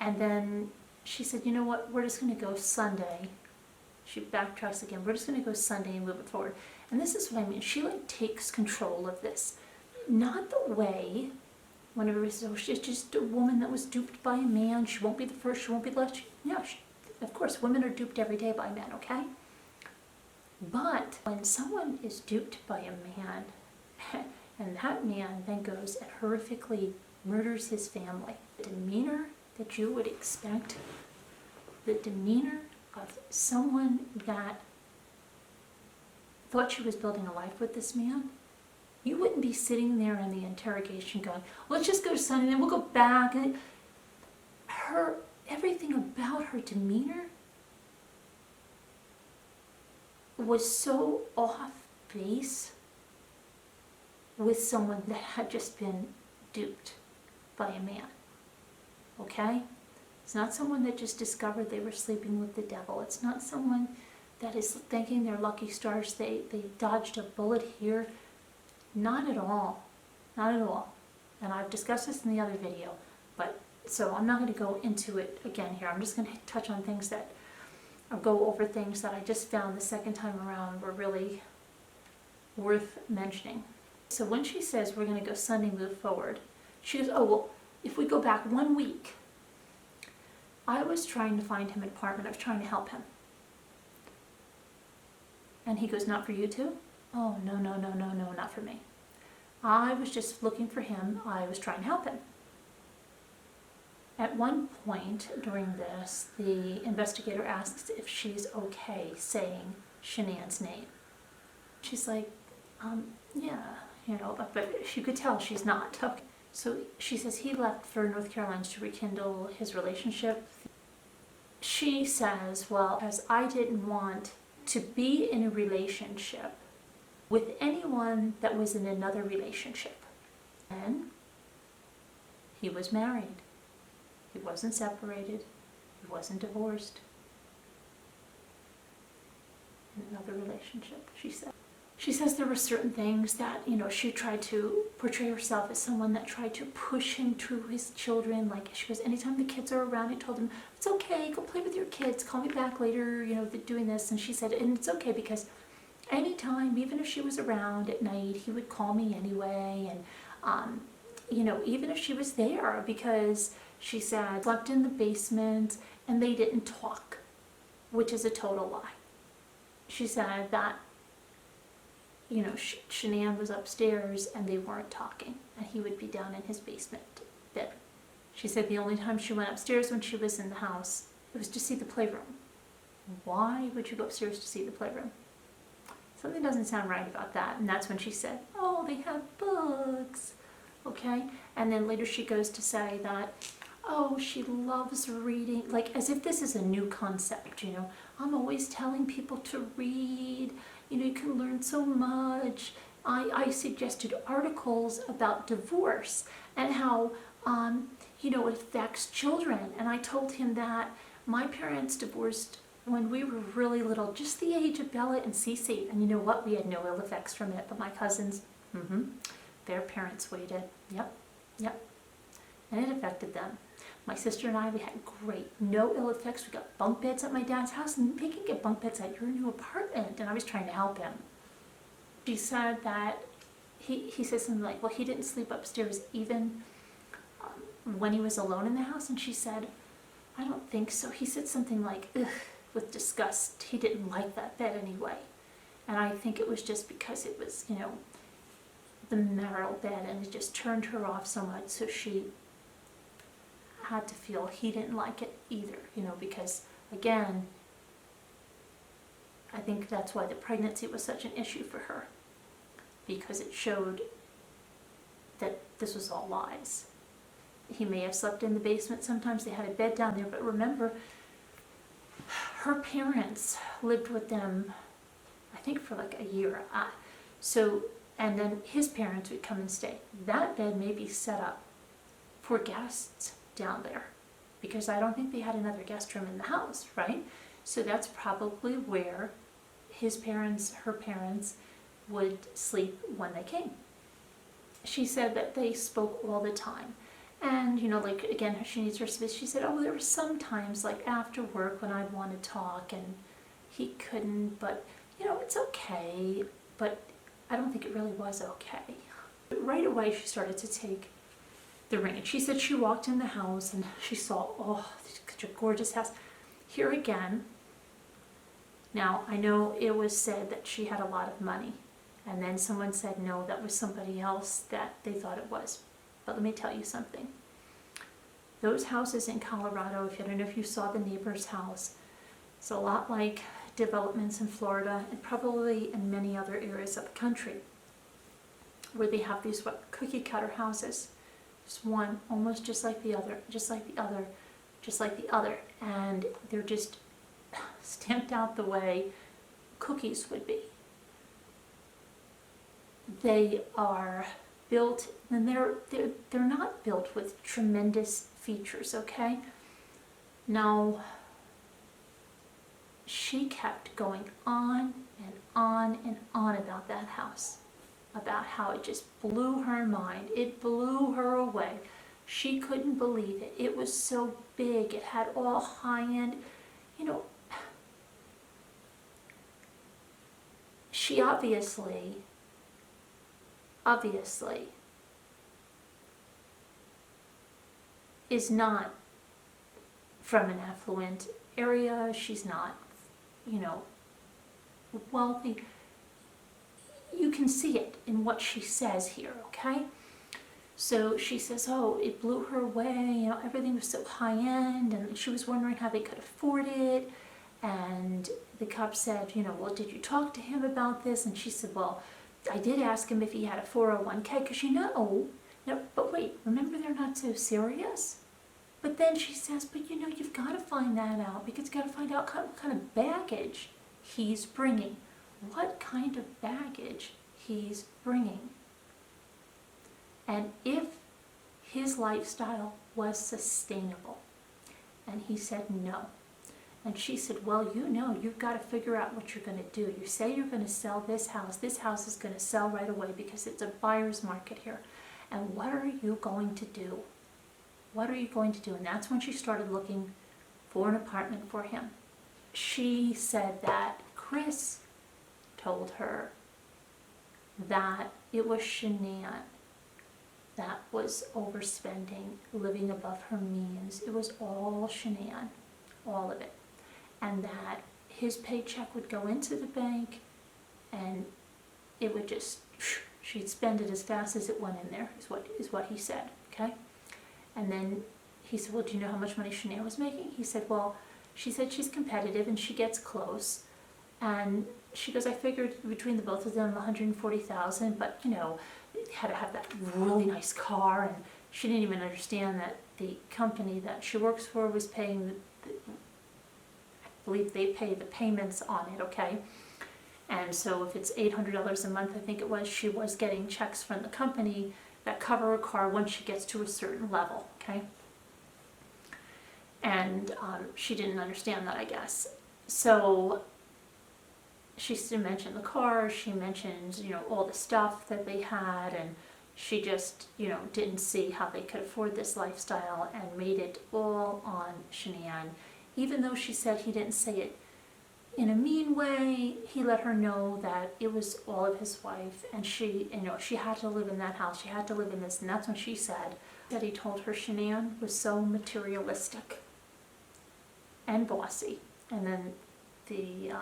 And then she said, you know what, we're just going to go Sunday. She backtracks again. We're just going to go Sunday and move it forward. And this is what I mean. She like takes control of this. Not the way when everybody says, oh, she's just a woman that was duped by a man. She won't be the first, she won't be the last. Yeah, of course, women are duped every day by men, okay? But when someone is duped by a man, and that man then goes and horrifically murders his family, the demeanor that you would expect, the demeanor of someone that thought she was building a life with this man, you wouldn't be sitting there in the interrogation going, let's just go to Sunday and then we'll go back. And everything about her demeanor was so off base with someone that had just been duped by a man. Okay? It's not someone that just discovered they were sleeping with the devil. It's not someone that is thanking their lucky stars they dodged a bullet here. Not at all. Not at all. And I've discussed this in the other video, but so I'm not going to go into it again here. I'm just going to touch on things that, or go over things that I just found the second time around were really worth mentioning. So when she says we're going to go Sunday, move forward, she goes, oh, well, if we go back 1 week, I was trying to find him an apartment. I was trying to help him. And he goes, not for you too? Oh, no, not for me. I was just looking for him. I was trying to help him. At one point during this, the investigator asks if she's okay saying Shanann's name. She's like, yeah, you know, but you could tell she's not. Okay. So she says he left for North Carolina to rekindle his relationship. She says, well, as I didn't want to be in a relationship with anyone that was in another relationship. And he was married. He wasn't separated. He wasn't divorced. In another relationship, she said. She says there were certain things that, she tried to portray herself as someone that tried to push him to his children. Like, she goes, anytime the kids are around, I told him, it's okay, go play with your kids, call me back later, doing this. And she said, and it's okay because anytime, even if she was around at night, he would call me anyway. And, even if she was there, because she said, slept in the basement and they didn't talk, which is a total lie. She said that, Shanann was upstairs and they weren't talking, and he would be down in his basement bed. She said the only time she went upstairs when she was in the house, it was to see the playroom. Why would you go upstairs to see the playroom? Something doesn't sound right about that. And that's when she said, oh, they have books. Okay? And then later she goes to say that, oh, she loves reading, like as if this is a new concept, I'm always telling people to read, you can learn so much. I suggested articles about divorce and how, it affects children. And I told him that my parents divorced when we were really little, just the age of Bella and Cece. And you know what? We had no ill effects from it, but my cousins, their parents waited. Yep. And it affected them. My sister and I, we had no ill effects. We got bunk beds at my dad's house, and they can get bunk beds at your new apartment. And I was trying to help him. She said that he said something like, well, he didn't sleep upstairs even when he was alone in the house. And she said, I don't think so. He said something like, ugh, with disgust. He didn't like that bed anyway. And I think it was just because it was, the marital bed, and it just turned her off so much. So she had to feel he didn't like it either, because again, I think that's why the pregnancy was such an issue for her, because it showed that this was all lies. He may have slept in the basement sometimes, they had a bed down there, but remember, her parents lived with them, I think for like a year. And then his parents would come and stay. That bed may be set up for guests down there, because I don't think they had another guest room in the house, right? So that's probably where his parents, her parents, would sleep when they came. She said that they spoke all the time. And, like, again, she needs her space. She said, oh, there were some times, like, after work when I'd want to talk, and he couldn't, but, it's okay. But I don't think it really was okay. But right away, she started to take the ring. And she said she walked in the house and she saw, oh, such a gorgeous house. Here again, now I know it was said that she had a lot of money. And then someone said, no, that was somebody else that they thought it was. But let me tell you something. Those houses in Colorado, I don't know if you saw the neighbor's house, it's a lot like developments in Florida and probably in many other areas of the country where they have these cookie cutter houses. Just one almost just like the other, just like the other, just like the other. And they're just stamped out the way cookies would be. They are built, and they're not built with tremendous features, okay? Now, she kept going on and on and on about that house, about how it just blew her mind. It blew her away. She couldn't believe it. It was so big. It had all high-end, she obviously is not from an affluent area. She's not, wealthy. You can see it in what she says here, okay? So she says, oh, it blew her away, everything was so high-end, and she was wondering how they could afford it. And the cop said, well, did you talk to him about this? And she said, well, I did ask him if he had a 401k, because No, but wait, remember they're not so serious? But then she says, but you know, you've got to find that out because you've got to find out what kind of baggage he's bringing. What kind of baggage he's bringing. And if his lifestyle was sustainable. And he said no. And she said, well, you know, you've got to figure out what you're going to do. You say you're going to sell this house. This house is going to sell right away because it's a buyer's market here. And what are you going to do? What are you going to do? And that's when she started looking for an apartment for him. She said that Chris told her that it was Shanann that was overspending, living above her means. It was all Shanann, all of it. And that his paycheck would go into the bank and it would just, she'd spend it as fast as it went in there, is what he said, okay? And then he said, well, do you know how much money Shanann was making? He said, well, she said she's competitive and she gets close. And she goes, I figured between the both of them $140,000, but you know, had to have that really nice car, and she didn't even understand that the company that she works for was paying I believe they pay the payments on it, okay? And so if it's $800 a month, I think it was, she was getting checks from the company that cover her car once she gets to a certain level, okay? And she didn't understand that, I guess. So she still mentioned the car, she mentioned, you know, all the stuff that they had, and she just, you know, didn't see how they could afford this lifestyle and made it all on Shanann. Even though she said he didn't say it in a mean way, he let her know that it was all of his wife, and she, you know, she had to live in that house, she had to live in this, and that's when she said that he told her Shanann was so materialistic and bossy. And then the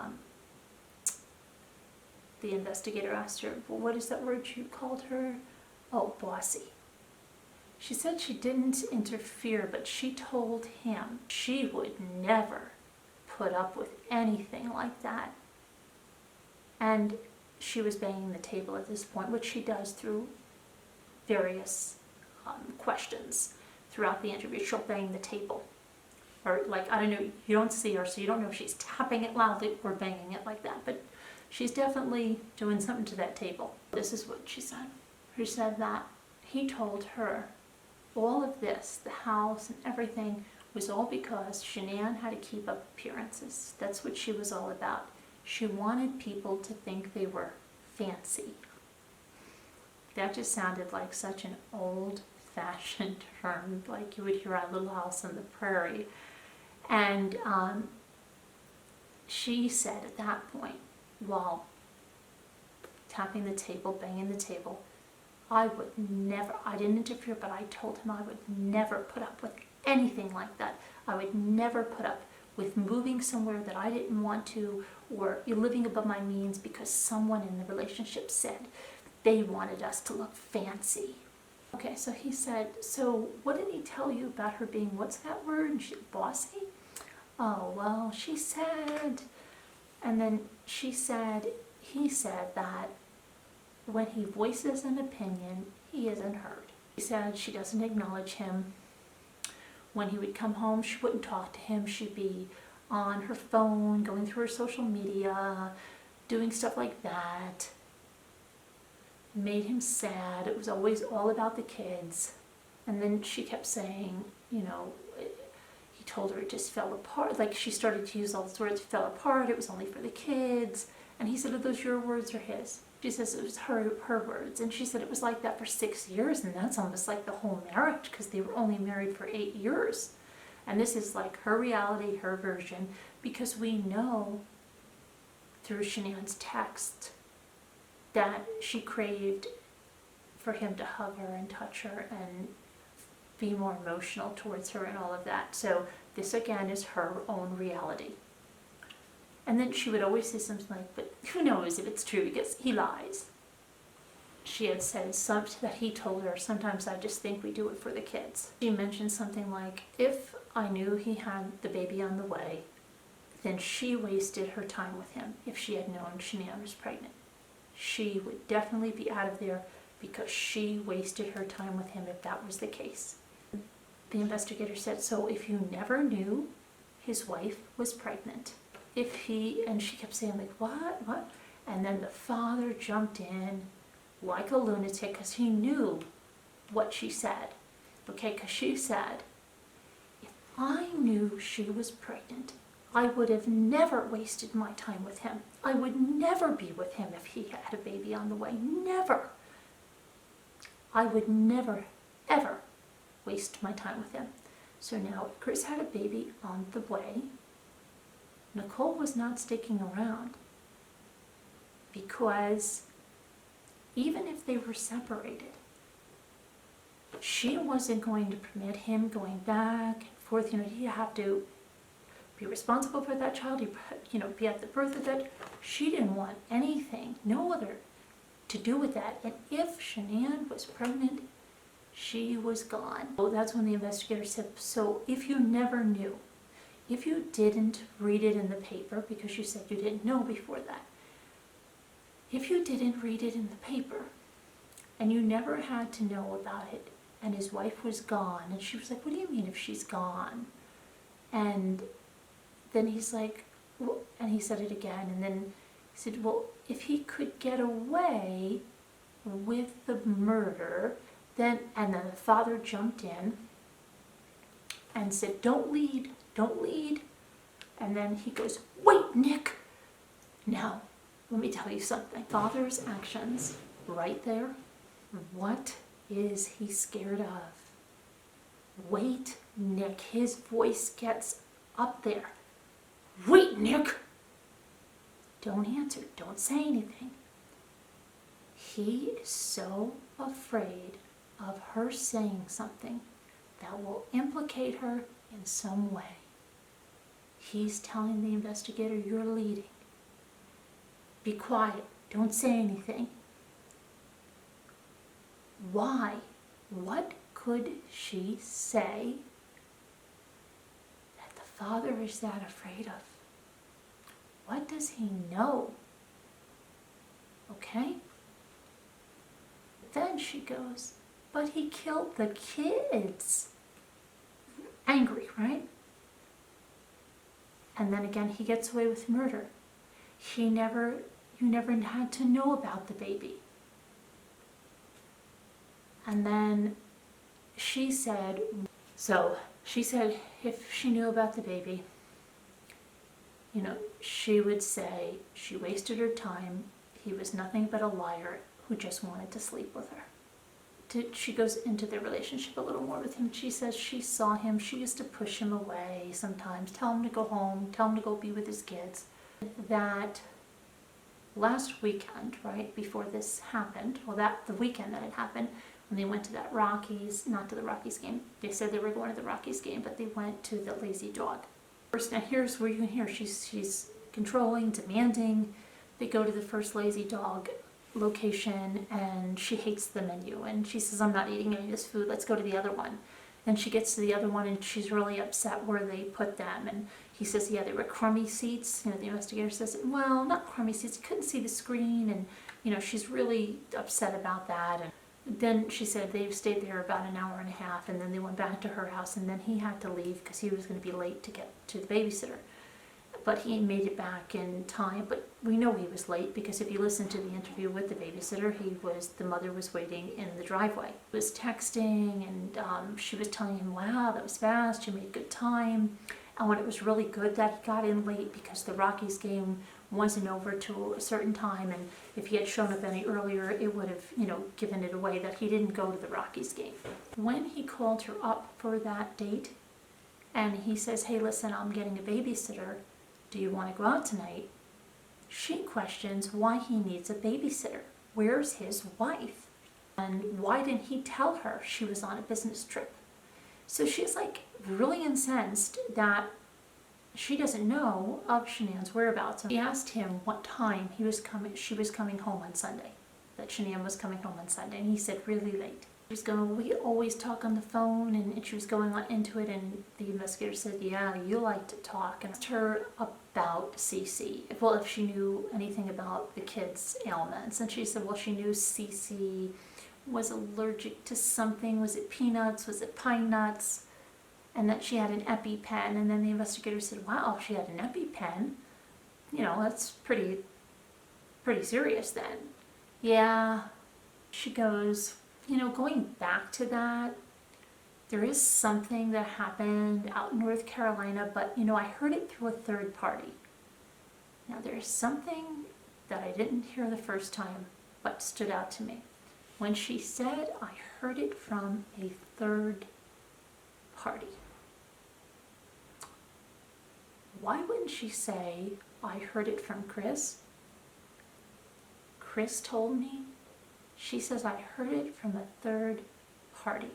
investigator asked her, well, what is that word you called her? Oh, bossy. She said she didn't interfere, but she told him she would never put up with anything like that. And she was banging the table at this point, which she does through various questions throughout the interview. She'll bang the table. Or like, I don't know, you don't see her, so you don't know if she's tapping it loudly or banging it like that, but she's definitely doing something to that table. This is what she said. She said that he told her all of this, the house and everything, was all because Shanann had to keep up appearances. That's what she was all about. She wanted people to think they were fancy. That just sounded like such an old-fashioned term, like you would hear on Little House on the Prairie. And she said at that point, while tapping the table, banging the table, I would never, I didn't interfere, but I told him I would never put up with anything like that. I would never put up with moving somewhere that I didn't want to, or living above my means because someone in the relationship said they wanted us to look fancy. Okay, so he said, so what did he tell you about her being, what's that word? Bossy? Oh, well, she said, and then she said, he said that when he voices an opinion, he isn't heard. She said she doesn't acknowledge him. When he would come home, she wouldn't talk to him. She'd be on her phone, going through her social media, doing stuff like that. Made him sad. It was always all about the kids. And then she kept saying, you know, he told her it just fell apart. Like she started to use all those words, fell apart, it was only for the kids. And he said, are those your words or his? She says it was her words. And she said it was like that for 6 years, and that's almost like the whole marriage because they were only married for 8 years. And this is like her reality, her version, because we know through Shanann's text that she craved for him to hug her and touch her and be more emotional towards her and all of that. So this again is her own reality. And then she would always say something like, but who knows if it's true because he lies. She had said something that he told her, sometimes I just think we do it for the kids. She mentioned something like, if I knew he had the baby on the way, then she wasted her time with him if she had known Shanann was pregnant. She would definitely be out of there because she wasted her time with him if that was the case. The investigator said, so if you never knew his wife was pregnant, and she kept saying like, what? And then the father jumped in like a lunatic because he knew what she said. Okay, because she said, if I knew she was pregnant, I would have never wasted my time with him. I would never be with him if he had a baby on the way. Never. I would never, ever waste my time with him. So now Chris had a baby on the way. Nicole was not sticking around because even if they were separated, she wasn't going to permit him going back and forth. He'd have to be responsible for that child, be at the birth of that. She didn't want anything, no other, to do with that. And if Shanann was pregnant, she was gone. So that's when the investigator said, so if you never knew, if you didn't read it in the paper, because you said you didn't know before that, if you didn't read it in the paper and you never had to know about it, and his wife was gone, and she was like, what do you mean if she's gone? And then he's like, well, and he said it again, and then he said, well, if he could get away with the murder, and then the father jumped in and said, don't lead. And then he goes, wait, Nick. Now, let me tell you something. Father's actions right there, what is he scared of? Wait, Nick. His voice gets up there. Wait, Nick. Don't answer. Don't say anything. He is so afraid of her saying something that will implicate her in some way. He's telling the investigator, you're leading. Be quiet. Don't say anything. Why? What could she say that the father is that afraid of? What does he know? Okay? Then she goes, but he killed the kids. Angry, right? And then again, he gets away with murder. You never had to know about the baby. And then she said if she knew about the baby, she would say she wasted her time. He was nothing but a liar who just wanted to sleep with her. She goes into their relationship a little more with him. She says she saw him. She used to push him away sometimes, tell him to go home, tell him to go be with his kids. That last weekend, right before this happened, the weekend that it happened, when they went to that not to the Rockies game. They said they were going to the Rockies game, but they went to the Lazy Dog. First, now here's where you can hear she's controlling, demanding. They go to the first Lazy Dog location and she hates the menu and she says, I'm not eating any of this food, let's go to the other one. Then she gets to the other one and she's really upset where they put them, and he says, yeah, they were crummy seats. The investigator says, well, not crummy seats, you couldn't see the screen, and she's really upset about that. And then she said they stayed there about an hour and a half, and then they went back to her house, and then he had to leave because he was going to be late to get to the babysitter. But he made it back in time. But we know he was late because if you listen to the interview with the babysitter, the mother was waiting in the driveway. He was texting, and she was telling him, wow, that was fast, you made good time. And when it was really good that he got in late because the Rockies game wasn't over to a certain time, and if he had shown up any earlier, it would have, given it away that he didn't go to the Rockies game. When he called her up for that date, and he says, hey, listen, I'm getting a babysitter, do you want to go out tonight? She questions why he needs a babysitter. Where's his wife? And why didn't he tell her she was on a business trip? So she's really incensed that she doesn't know of Shanann's whereabouts. And she asked him what time she was coming home on Sunday, that Shanann was coming home on Sunday, and he said really late. She was going, we always talk on the phone, and she was going on into it, and the investigator said, yeah, you like to talk, and asked her about Cece. Well, if she knew anything about the kids' ailments, and she said, well, she knew Cece was allergic to something. Was it peanuts? Was it pine nuts? And that she had an EpiPen. And then the investigator said, wow, she had an EpiPen. You know, that's pretty serious then. Yeah. She goes, you know, going back to that, there is something that happened out in North Carolina, but, you know, I heard it through a third party. Now, there's something that I didn't hear the first time, but stood out to me. When she said, I heard it from a third party. Why wouldn't she say, I heard it from Chris? Chris told me. She says, I heard it from a third party.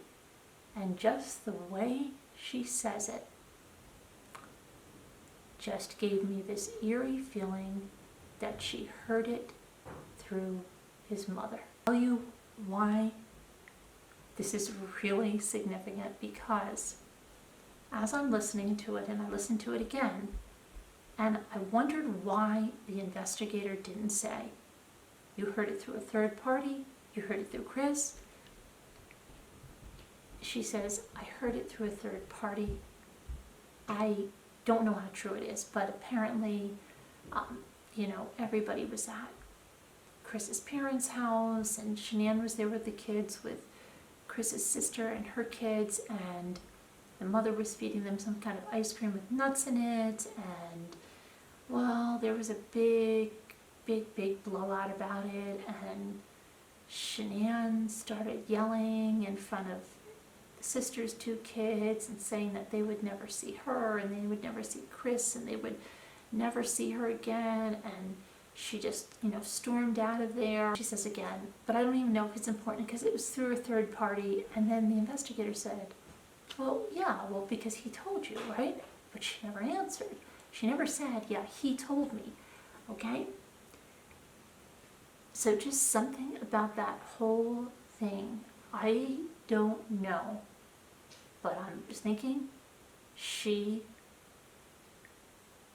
And just the way she says it just gave me this eerie feeling that she heard it through his mother. I'll tell you why this is really significant, because as I'm listening to it, and I listened to it again, and I wondered why the investigator didn't say, you heard it through a third party, you heard it through Chris. She says, I heard it through a third party. I don't know how true it is, but apparently, you know, everybody was at Chris's parents' house, and Shanann was there with the kids, with Chris's sister and her kids, and the mother was feeding them some kind of ice cream with nuts in it, and, well, there was a big blowout about it, and Shanann started yelling in front of the sister's two kids and saying that they would never see her, and they would never see Chris, and they would never see her again, and she just, you know, stormed out of there. She says again, but I don't even know if it's important because it was through a third party. And then the investigator said, well, yeah, well, because he told you, right? But she never answered. She never said, yeah, he told me, okay? So just something about that whole thing, I don't know, but I'm just thinking she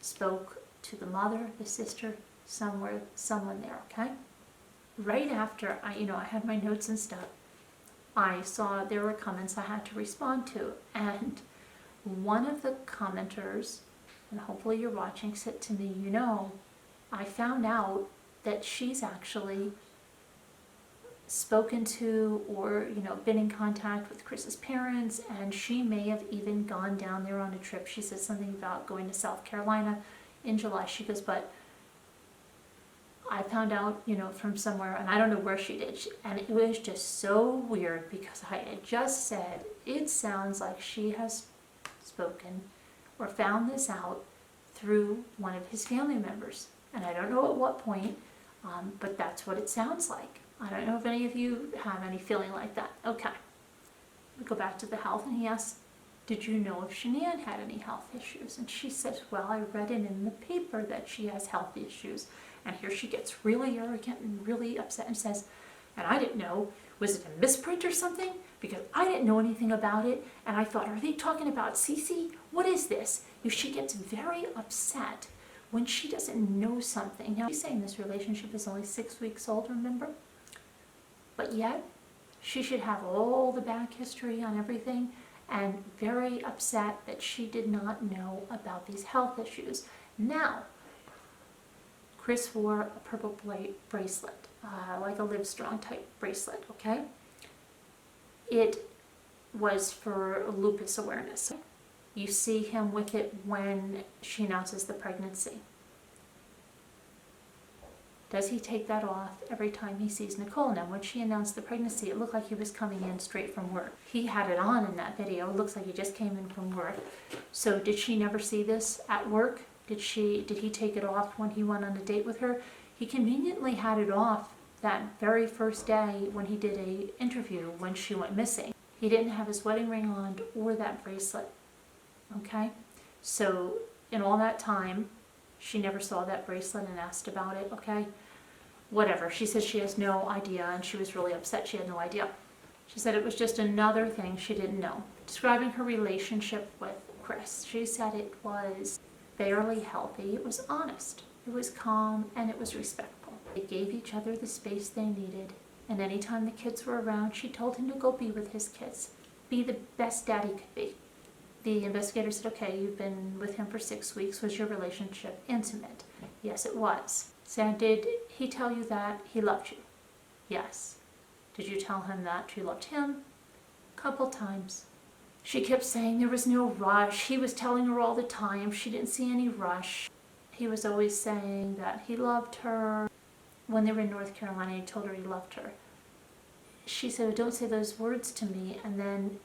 spoke to the mother, the sister, someone there, okay? Right after I had my notes and stuff, I saw there were comments I had to respond to, and one of the commenters, and hopefully you're watching, said to me, you know, I found out that she's actually spoken to or, you know, been in contact with Chris's parents, and she may have even gone down there on a trip. She said something about going to South Carolina in July. She goes, but I found out, you know, from somewhere, and I don't know where she did, and it was just so weird because I had just said, it sounds like she has spoken or found this out through one of his family members. And I don't know at what point, but that's what it sounds like. I don't know if any of you have any feeling like that. Okay. We go back to the health, and he asks, did you know if Shanann had any health issues? And she says, well, I read it in the paper that she has health issues. And here she gets really arrogant and really upset and says, and I didn't know, was it a misprint or something? Because I didn't know anything about it, and I thought, are they talking about Cece? What is this? She gets very upset when she doesn't know something. Now, she's saying this relationship is only 6 weeks old, remember? But yet, she should have all the back history on everything, and very upset that she did not know about these health issues. Now, Chris wore a purple bracelet, like a Livestrong type bracelet, okay? It was for lupus awareness. You see him with it when she announces the pregnancy. Does he take that off every time he sees Nicole? Now, when she announced the pregnancy, it looked like he was coming in straight from work. He had it on in that video. It looks like he just came in from work. So did she never see this at work? Did he take it off when he went on a date with her? He conveniently had it off that very first day when he did an interview when she went missing. He didn't have his wedding ring on or that bracelet, okay? So in all that time, she never saw that bracelet and asked about it, okay? Whatever. She says she has no idea, and she was really upset she had no idea. She said it was just another thing she didn't know. Describing her relationship with Chris, she said it was fairly healthy. It was honest, it was calm, and it was respectful. They gave each other the space they needed And anytime the kids were around, she told him to go be with his kids. Be the best dad he could be. The investigator said, okay, you've been with him for 6 weeks. Was your relationship intimate? Yes, it was. So did he tell you that he loved you? Yes. Did you tell him that you loved him? A couple times. She kept saying there was no rush. He was telling her all the time. She didn't see any rush. He was always saying that he loved her. When they were in North Carolina, he told her he loved her. She said, don't say those words to me. And then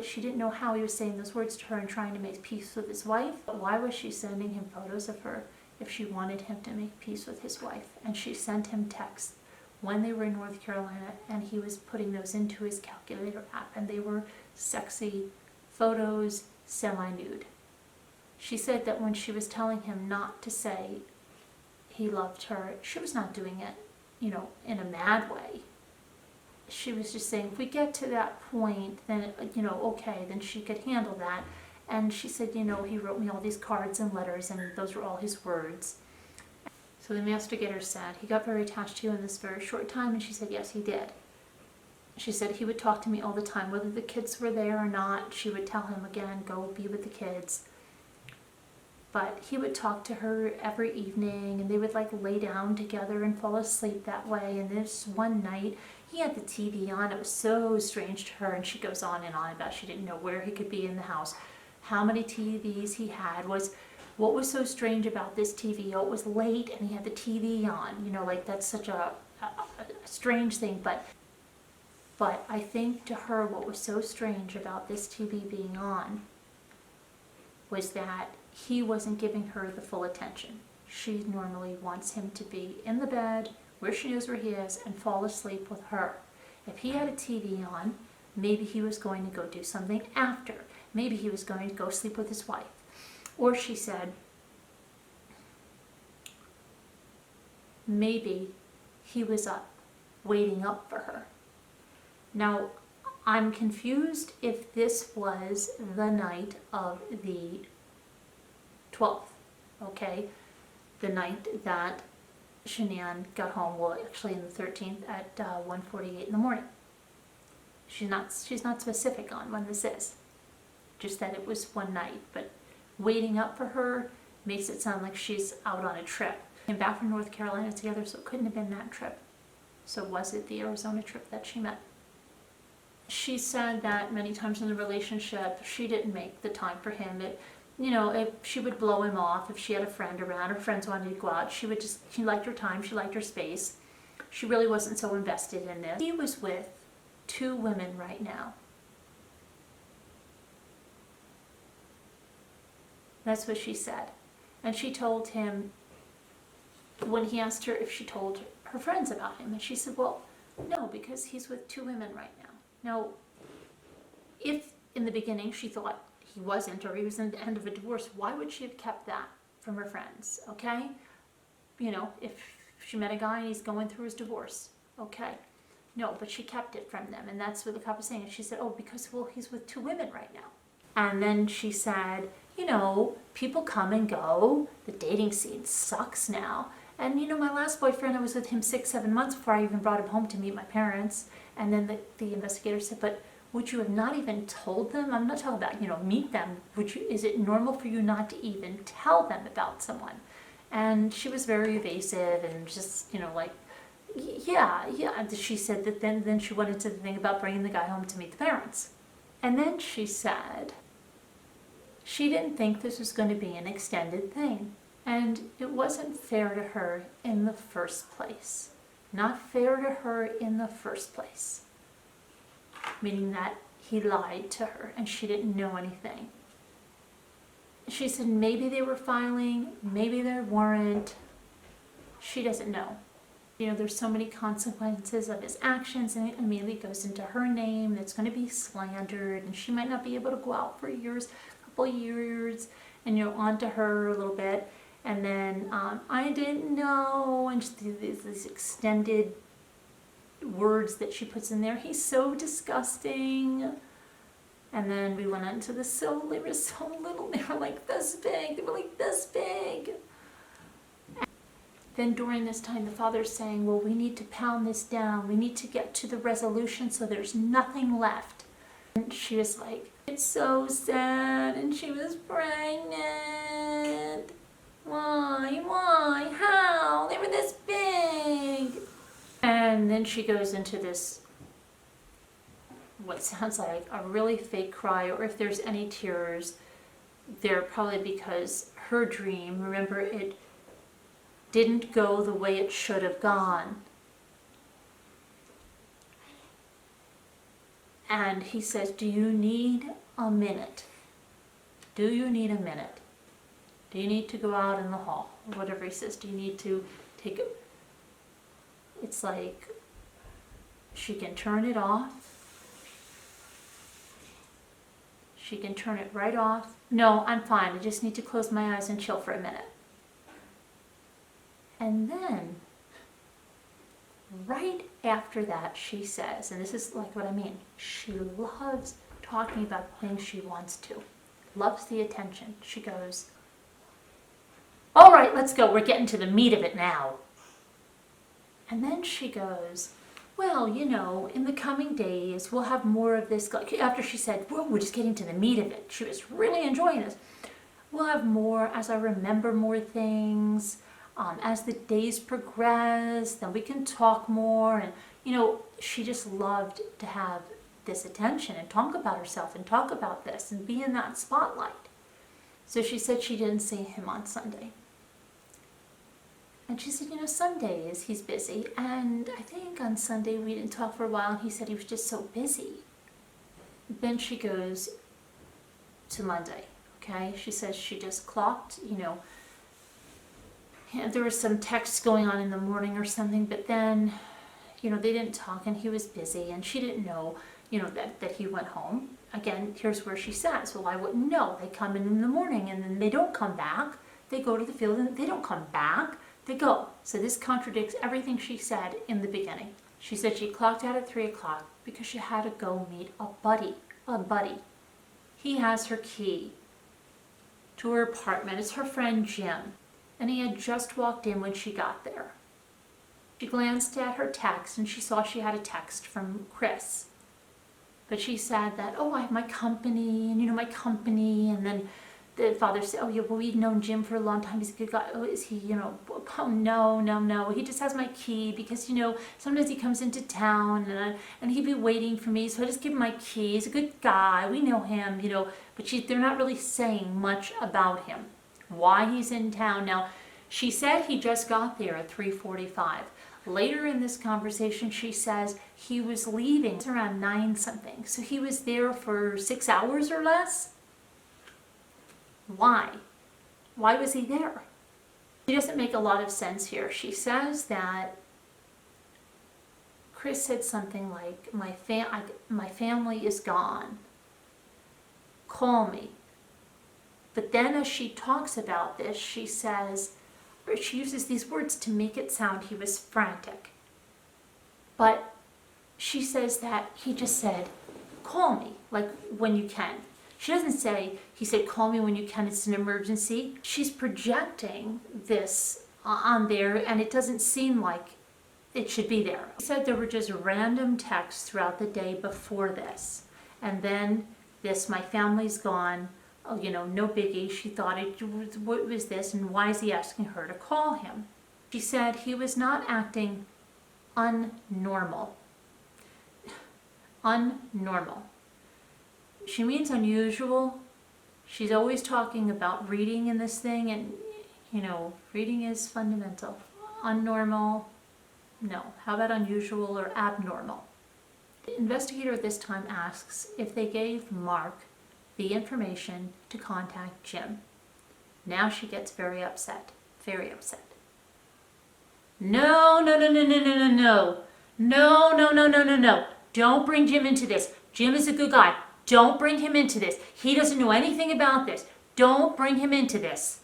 she didn't know how he was saying those words to her and trying to make peace with his wife. But why was she sending him photos of her if she wanted him to make peace with his wife? And she sent him texts when they were in North Carolina, and he was putting those into his calculator app, and they were sexy photos, semi-nude. She said that when she was telling him not to say he loved her, she was not doing it, in a mad way. She was just saying, if we get to that point, then, okay, then she could handle that. And she said, he wrote me all these cards and letters, and those were all his words. So the investigator said, he got very attached to you in this very short time, and she said, yes, he did. She said he would talk to me all the time, whether the kids were there or not. She would tell him again, go be with the kids. But he would talk to her every evening, and they would lay down together and fall asleep that way. And this one night, he had the TV on. It was so strange to her, and she goes on and on about she didn't know where he could be in the house, how many TVs he had. What was so strange about this TV? Oh, it was late, and he had the TV on. That's such a strange thing. But I think to her, what was so strange about this TV being on was that he wasn't giving her the full attention. She normally wants him to be in the bed, where she knows where he is, and fall asleep with her. If he had a TV on, maybe he was going to go do something after. Maybe he was going to go sleep with his wife. Or she said, maybe he was up, waiting up for her. Now, I'm confused if this was the night of the 12th, okay? The night that Shanann got home, well, actually in the 13th at 1:48 in the morning. She's not specific on when this is, just that it was one night, but waiting up for her makes it sound like she's out on a trip. Came back from North Carolina together, so it couldn't have been that trip. So was it the Arizona trip that she met? She said that many times in the relationship, she didn't make the time for him. If she would blow him off, if she had a friend around, her friends wanted to go out, she liked her time, she liked her space. She really wasn't so invested in this. He was with 2 women right now. That's what she said. And she told him, when he asked her if she told her friends about him, and she said, well, no, because he's with 2 women right now. Now, if in the beginning she thought he wasn't, or he was in the end of a divorce, why would she have kept that from her friends, okay? If she met a guy and he's going through his divorce, okay. No, but she kept it from them, and that's what the cop was saying. And she said, oh, because, well, he's with 2 women right now. And then she said, people come and go. The dating scene sucks now. And, my last boyfriend, I was with him 6-7 months before I even brought him home to meet my parents. And then the investigator said, but would you have not even told them? I'm not talking about, meet them. Is it normal for you not to even tell them about someone? And she was very evasive and just, yeah. She said that then she went into the thing about bringing the guy home to meet the parents. And then she said she didn't think this was going to be an extended thing. And it wasn't fair to her in the first place. Not fair to her in the first place. Meaning that he lied to her and she didn't know anything. She said maybe they were filing, maybe they weren't. She doesn't know. There's so many consequences of his actions, and it immediately goes into her name. That's going to be slandered, and she might not be able to go out for a couple years, and onto her a little bit. And then I didn't know, and these extended words that she puts in there. He's so disgusting. And then we went into they were so little. They were like this big. They were like this big. Then during this time, the father's saying, well, we need to pound this down. We need to get to the resolution so there's nothing left. And she was like, it's so sad. And she was pregnant. Why, how? They were this big. And then she goes into this, what sounds like a really fake cry, or if there's any tears, they're probably because her dream, remember, it didn't go the way it should have gone. And he says, do you need a minute? Do you need a minute? Do you need to go out in the hall? Or whatever he says, do you need to take it? It's like she can turn it off. She can turn it right off. No, I'm fine. I just need to close my eyes and chill for a minute. And then, right after that, she says, and this is like what I mean, she loves talking about things she wants to. Loves the attention. She goes, all right, let's go. We're getting to the meat of it now. And then she goes, well, you know, in the coming days, we'll have more of this. After she said, well, we're just getting to the meat of it. She was really enjoying this. We'll have more as I remember more things. As the days progress, then we can talk more. And, you know, she just loved to have this attention and talk about herself and talk about this and be in that spotlight. So she said she didn't see him on Sunday. And she said, you know, some days he's busy. And I think on Sunday we didn't talk for a while and he said he was just so busy. Then she goes to Monday, okay? She says she just clocked, you know, there was some texts going on in the morning or something, but then, you know, they didn't talk and he was busy and she didn't know, you know, that he went home. Again, here's where she says, well, I wouldn't know. They come in the morning and then they don't come back. They go to the field and they don't come back. They go. So this contradicts everything she said in the beginning. She said she clocked out at 3 o'clock because she had to go meet a buddy. He has her key to her apartment. It's her friend Jim. And he had just walked in when she got there. She glanced at her text and she saw she had a text from Chris. But she said that, oh, I have my company, and you know, my company. And then the father said, oh, yeah, well, we've known Jim for a long time. He's a good guy. Oh, is he, you know, oh, no. He just has my key because, you know, sometimes he comes into town and he'd be waiting for me. So I just give him my key. He's a good guy. We know him, you know. But they're not really saying much about him. Why he's in town. Now, she said he just got there at 3:45. Later in this conversation, she says he was leaving. It's around 9 something. So he was there for 6 hours or less. Why? Why was he there? It doesn't make a lot of sense here. She says that Chris said something like, my family is gone. Call me. But then as she talks about this, she says, or she uses these words to make it sound he was frantic. But she says that he just said, call me, like when you can. She doesn't say, he said, call me when you can, it's an emergency. She's projecting this on there, and it doesn't seem like it should be there. He said there were just random texts throughout the day before this. And then this, my family's gone. Oh, you know, no biggie. She thought, what was this, and why is he asking her to call him? She said he was not acting unnormal. Unnormal. She means unusual. She's always talking about reading in this thing, and, you know, reading is fundamental. Unnormal, no. How about unusual or abnormal? The investigator at this time asks if they gave Mark the information to contact Jim. Now she gets very upset. Very upset. No. Don't bring Jim into this. Jim is a good guy. Don't bring him into this. He doesn't know anything about this. Don't bring him into this.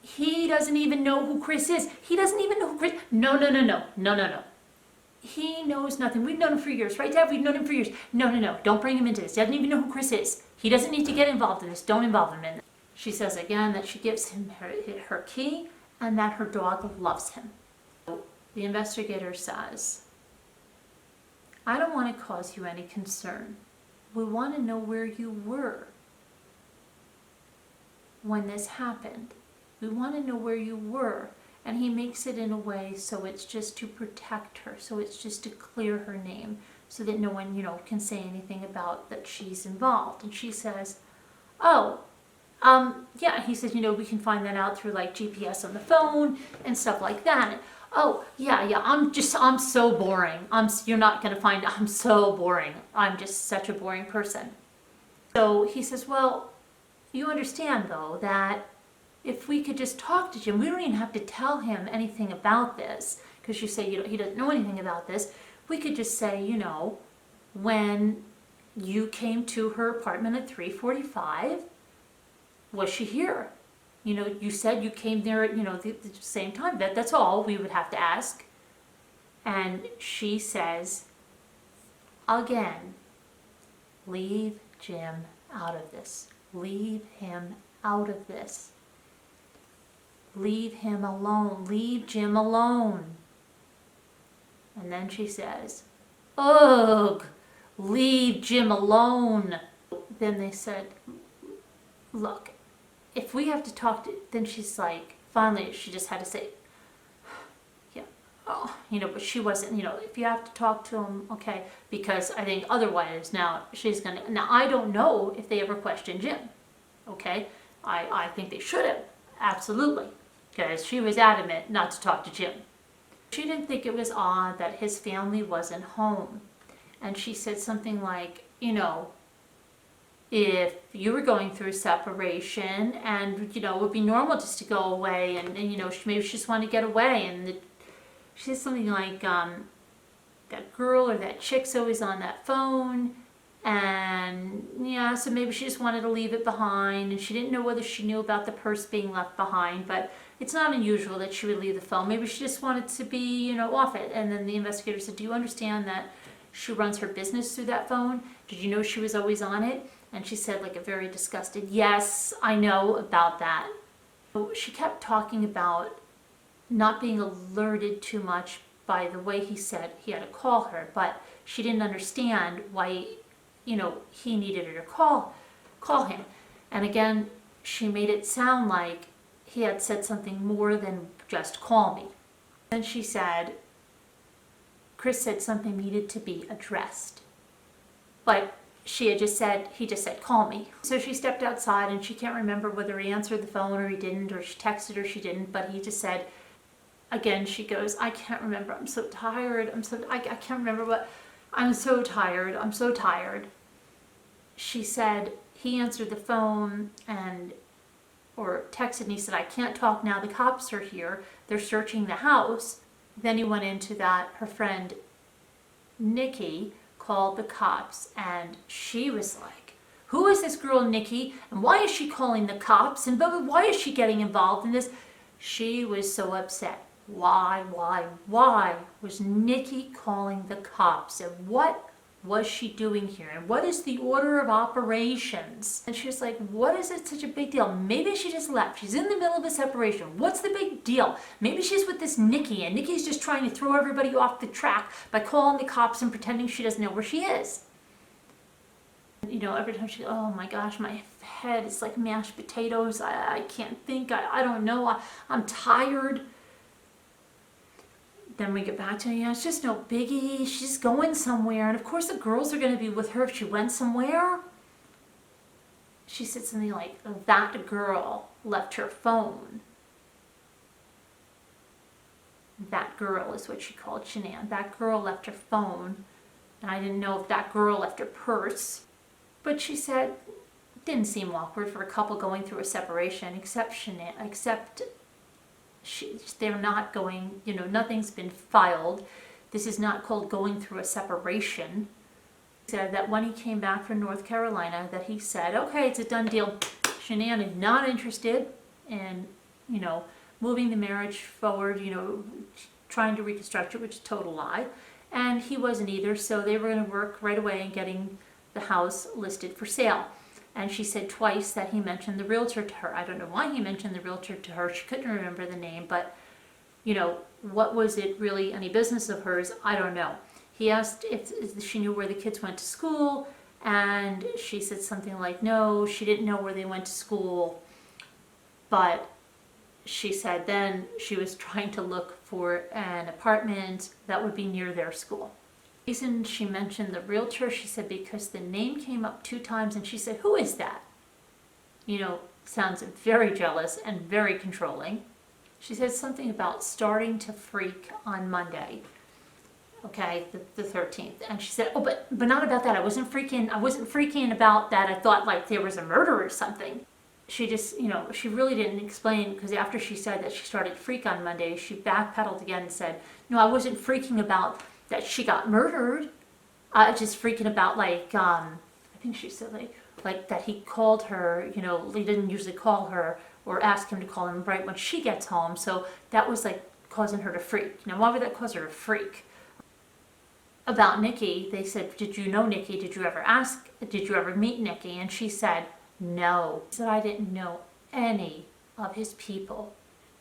He doesn't even know who Chris is. He doesn't even know who Chris... No. He knows nothing. We've known him for years, right, Dad? We've known him for years. No. Don't bring him into this. He doesn't even know who Chris is. He doesn't need to get involved in this. Don't involve him in this. She says again that she gives him her key and that her dog loves him. The investigator says, I don't want to cause you any concern. We want to know where you were when this happened. We want to know where you were. And he makes it in a way so it's just to protect her, so it's just to clear her name, so that no one, can say anything about that she's involved. And she says, oh, yeah. He says, we can find that out through like GPS on the phone and stuff like that. Oh, yeah, I'm so boring. You're not going to find, I'm so boring. I'm just such a boring person. So he says, well, you understand though that if we could just talk to Jim, we don't even have to tell him anything about this, because you say he doesn't know anything about this. We could just say, when you came to her apartment at 3:45, was she here? You said you came there at, the same time. That's all we would have to ask. And she says, again, leave Jim out of this. Leave him out of this. Leave him alone. Leave Jim alone. And then she says, ugh, leave Jim alone. Then they said, look, if we have to talk to, then she's like, finally she just had to say, yeah, oh, but she wasn't, if you have to talk to him, okay, because I think otherwise now I don't know if they ever questioned Jim, okay? I think they should have, absolutely, because she was adamant not to talk to Jim. She didn't think it was odd that his family wasn't home. And she said something like, if you were going through a separation and, it would be normal just to go away and maybe she just wanted to get away. And she said something like, that girl or that chick's always on that phone. And yeah, so maybe she just wanted to leave it behind, and she didn't know whether she knew about the purse being left behind, but it's not unusual that she would leave the phone. Maybe she just wanted to be, off it. And then the investigator said, do you understand that she runs her business through that phone? Did you know she was always on it? And she said, like a very disgusted, yes, I know about that. So she kept talking about not being alerted too much by the way he said he had to call her, but she didn't understand why he needed her to call him. And again, she made it sound like he had said something more than just call me. Then she said, Chris said something needed to be addressed. But he just said, call me. So she stepped outside and she can't remember whether he answered the phone or he didn't, or she texted or she didn't, but he just said, again, she goes, I can't remember. I'm so tired. I can't remember what. I'm so tired. I'm so tired. She said he answered the phone or texted and he said, I can't talk now. The cops are here. They're searching the house. Then he went into that. Her friend Nikki called the cops and she was like, who is this girl Nikki? And why is she calling the cops? And why is she getting involved in this? She was so upset. Why was Nikki calling the cops? And what was she doing here? And what is the order of operations? And she was like, what is it such a big deal? Maybe she just left. She's in the middle of a separation. What's the big deal? Maybe she's with this Nikki and Nikki's just trying to throw everybody off the track by calling the cops and pretending she doesn't know where she is. Every time she, oh my gosh, my head is like mashed potatoes. I can't think. I don't know. I'm tired. Then we get back to, it's just no biggie. She's going somewhere. And of course the girls are going to be with her if she went somewhere. She said something like, that girl left her phone. That girl is what she called Shanann. That girl left her phone. And I didn't know if that girl left her purse. But she said, it didn't seem awkward for a couple going through a separation, except they're not going, nothing's been filed. This is not called going through a separation. He said that when he came back from North Carolina, that he said, okay, it's a done deal. Shanann is not interested in, moving the marriage forward, trying to reconstruct it, which is a total lie. And he wasn't either, so they were going to work right away in getting the house listed for sale. And she said twice that he mentioned the realtor to her. I don't know why he mentioned the realtor to her. She couldn't remember the name, but what was it really any business of hers? I don't know. He asked if she knew where the kids went to school, and she said something like, no, she didn't know where they went to school, but she said then she was trying to look for an apartment that would be near their school. The reason she mentioned the realtor, she said because the name came up 2 times, and she said, who is that? Sounds very jealous and very controlling. She said something about starting to freak on Monday, okay, the 13th. And she said, oh, but not about that. I wasn't freaking about that. I thought like there was a murder or something. She just, she really didn't explain, because after she said that she started to freak on Monday, she backpedaled again and said, no, I wasn't freaking about that she got murdered. I was just freaking about I think she said like that he called her, he didn't usually call her or ask him to call him right when she gets home. So that was like causing her to freak. Now, why would that cause her to freak? About Nikki, they said, did you know Nikki? Did you ever meet Nikki? And she said, no. She said, I didn't know any of his people.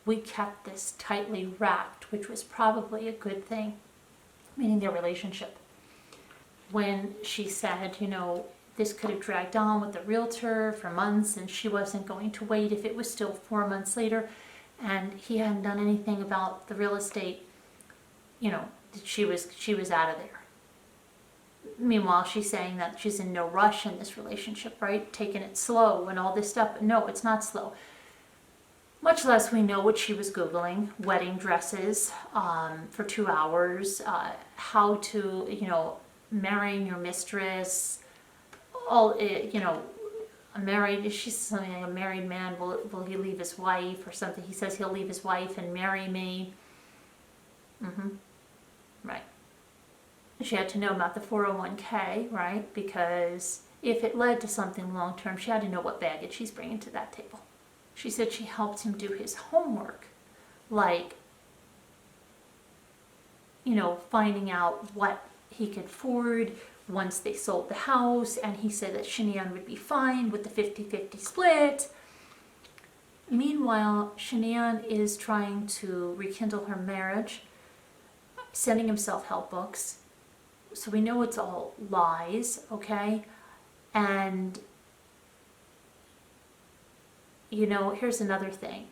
We kept this tightly wrapped, which was probably a good thing, meaning their relationship. When she said, this could have dragged on with the realtor for months, and she wasn't going to wait if it was still 4 months later, and he hadn't done anything about the real estate, she was out of there. Meanwhile, she's saying that she's in no rush in this relationship, right? Taking it slow and all this stuff. But no, it's not slow. Much less we know what she was Googling: wedding dresses for 2 hours, how to, marrying your mistress, all, she's something like a married man, will he leave his wife or something? He says he'll leave his wife and marry me. Right. She had to know about the 401k, right? Because if it led to something long-term, she had to know what baggage she's bringing to that table. She said she helped him do his homework, like, finding out what he could afford once they sold the house, and he said that Shenan would be fine with the 50-50 split. Meanwhile, Shenan is trying to rekindle her marriage, sending him self-help books. So we know it's all lies, okay? And, here's another thing.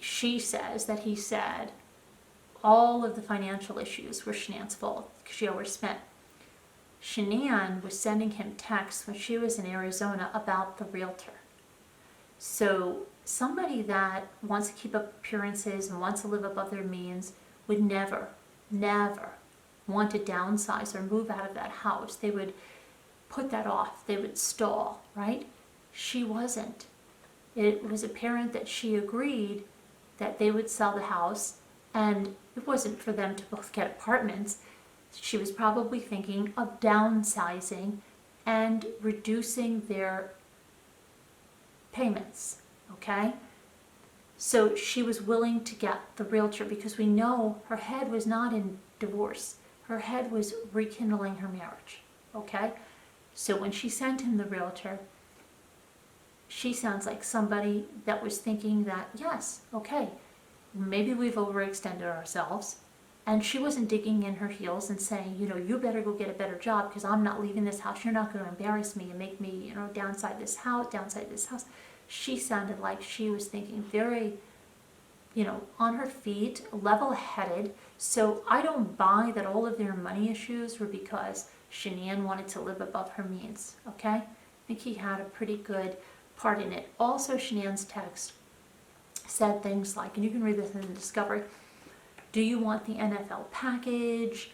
She says that he said all of the financial issues were Shenan's fault because she overspent. Shenan was sending him texts when she was in Arizona about the realtor. So somebody that wants to keep up appearances and wants to live above their means would never want to downsize or move out of that house. They would put that off. They would stall, right? She wasn't. It was apparent that she agreed that they would sell the house, and it wasn't for them to both get apartments. She was probably thinking of downsizing and reducing their payments, okay? So she was willing to get the realtor because we know her head was not in divorce. Her head was rekindling her marriage, okay? So when she sent him the realtor, she sounds like somebody that was thinking that, yes, okay, maybe we've overextended ourselves. And she wasn't digging in her heels and saying, you better go get a better job because I'm not leaving this house. You're not going to embarrass me and make me, downsize this house. She sounded like she was thinking very, on her feet, level-headed. So I don't buy that all of their money issues were because Shenan wanted to live above her means, okay? I think he had a pretty good part in it. Also, Shenan's text said things like, and you can read this in the Discovery, do you want the NFL package?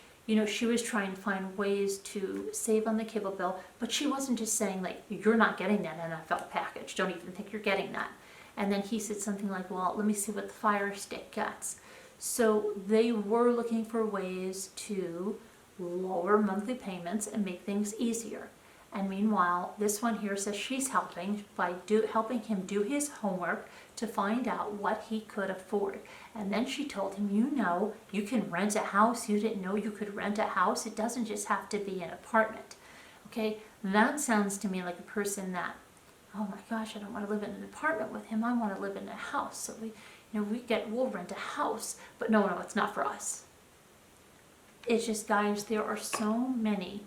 She was trying to find ways to save on the cable bill, but she wasn't just saying, like, you're not getting that NFL package. Don't even think you're getting that. And then he said something like, well, let me see what the Fire Stick gets. So they were looking for ways to lower monthly payments and make things easier. And meanwhile, this one here says she's helping by helping him do his homework to find out what he could afford. And then she told him, you can rent a house. You didn't know you could rent a house. It doesn't just have to be an apartment. Okay, that sounds to me like a person that oh my gosh, I don't want to live in an apartment with him. I want to live in a house. So we'll rent a house. But no, it's not for us. It's just, guys, there are so many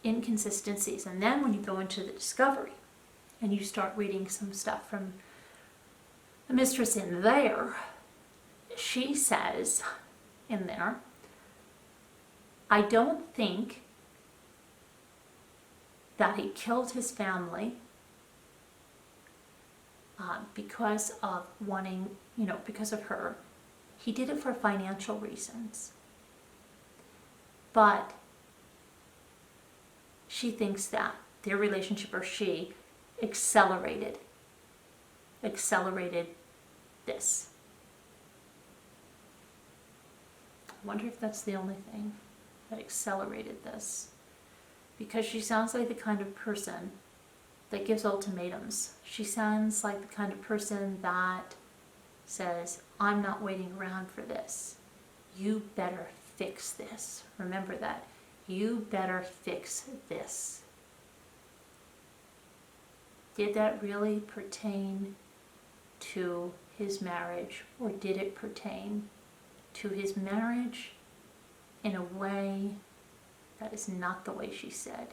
inconsistencies. And then when you go into the discovery and you start reading some stuff from the mistress in there, she says in there, I don't think that he killed his family because of wanting, because of her. He did it for financial reasons. But she thinks that their relationship, or she, accelerated this. I wonder if that's the only thing that accelerated this. Because she sounds like the kind of person that gives ultimatums. She sounds like the kind of person that says, I'm not waiting around for this. You better fix this. Remember that. You better fix this. Did that really pertain to his marriage, or did it pertain to his marriage in a way that is not the way she said?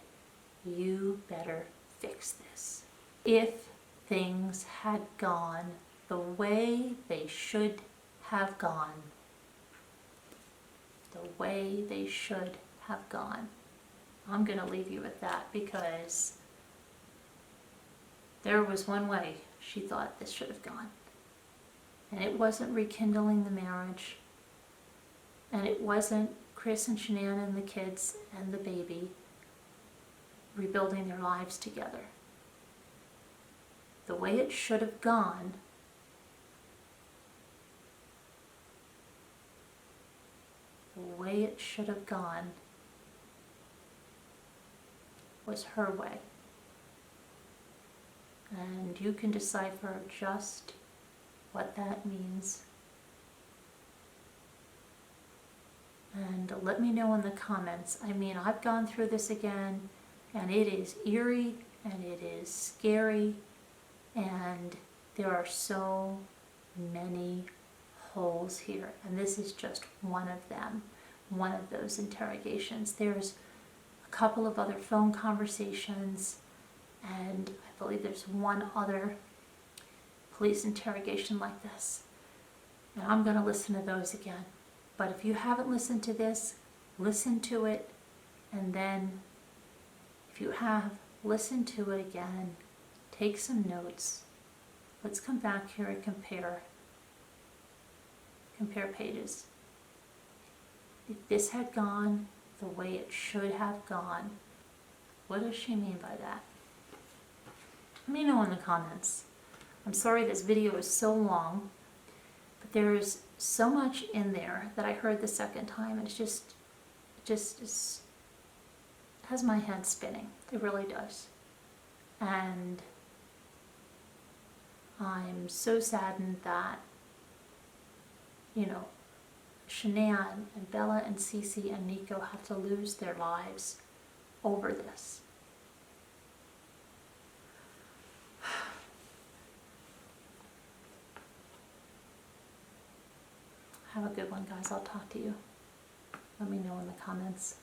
You better fix this. If things had gone the way they should have gone, I'm going to leave you with that, because there was one way she thought this should have gone. And it wasn't rekindling the marriage. And it wasn't Chris and Shanann and the kids and the baby rebuilding their lives together. The way it should have gone was her way. And you can decipher just what that means. And let me know in the comments. I mean, I've gone through this again, and it is eerie, and it is scary, and there are so many holes here. And this is just one of them, one of those interrogations. There's a couple of other phone conversations, and I believe there's one other police interrogation like this. And I'm going to listen to those again. But if you haven't listened to this, listen to it, and then if you have, listen to it again, take some notes. Let's come back here and compare pages. If this had gone the way it should have gone, what does she mean by that? Let me know in the comments. I'm sorry this video is so long, but there's so much in there that I heard the second time, and it just has my head spinning. It really does. And I'm so saddened that, Shanann and Bella and Cece and Nico have to lose their lives over this. Have a good one, guys. I'll talk to you. Let me know in the comments.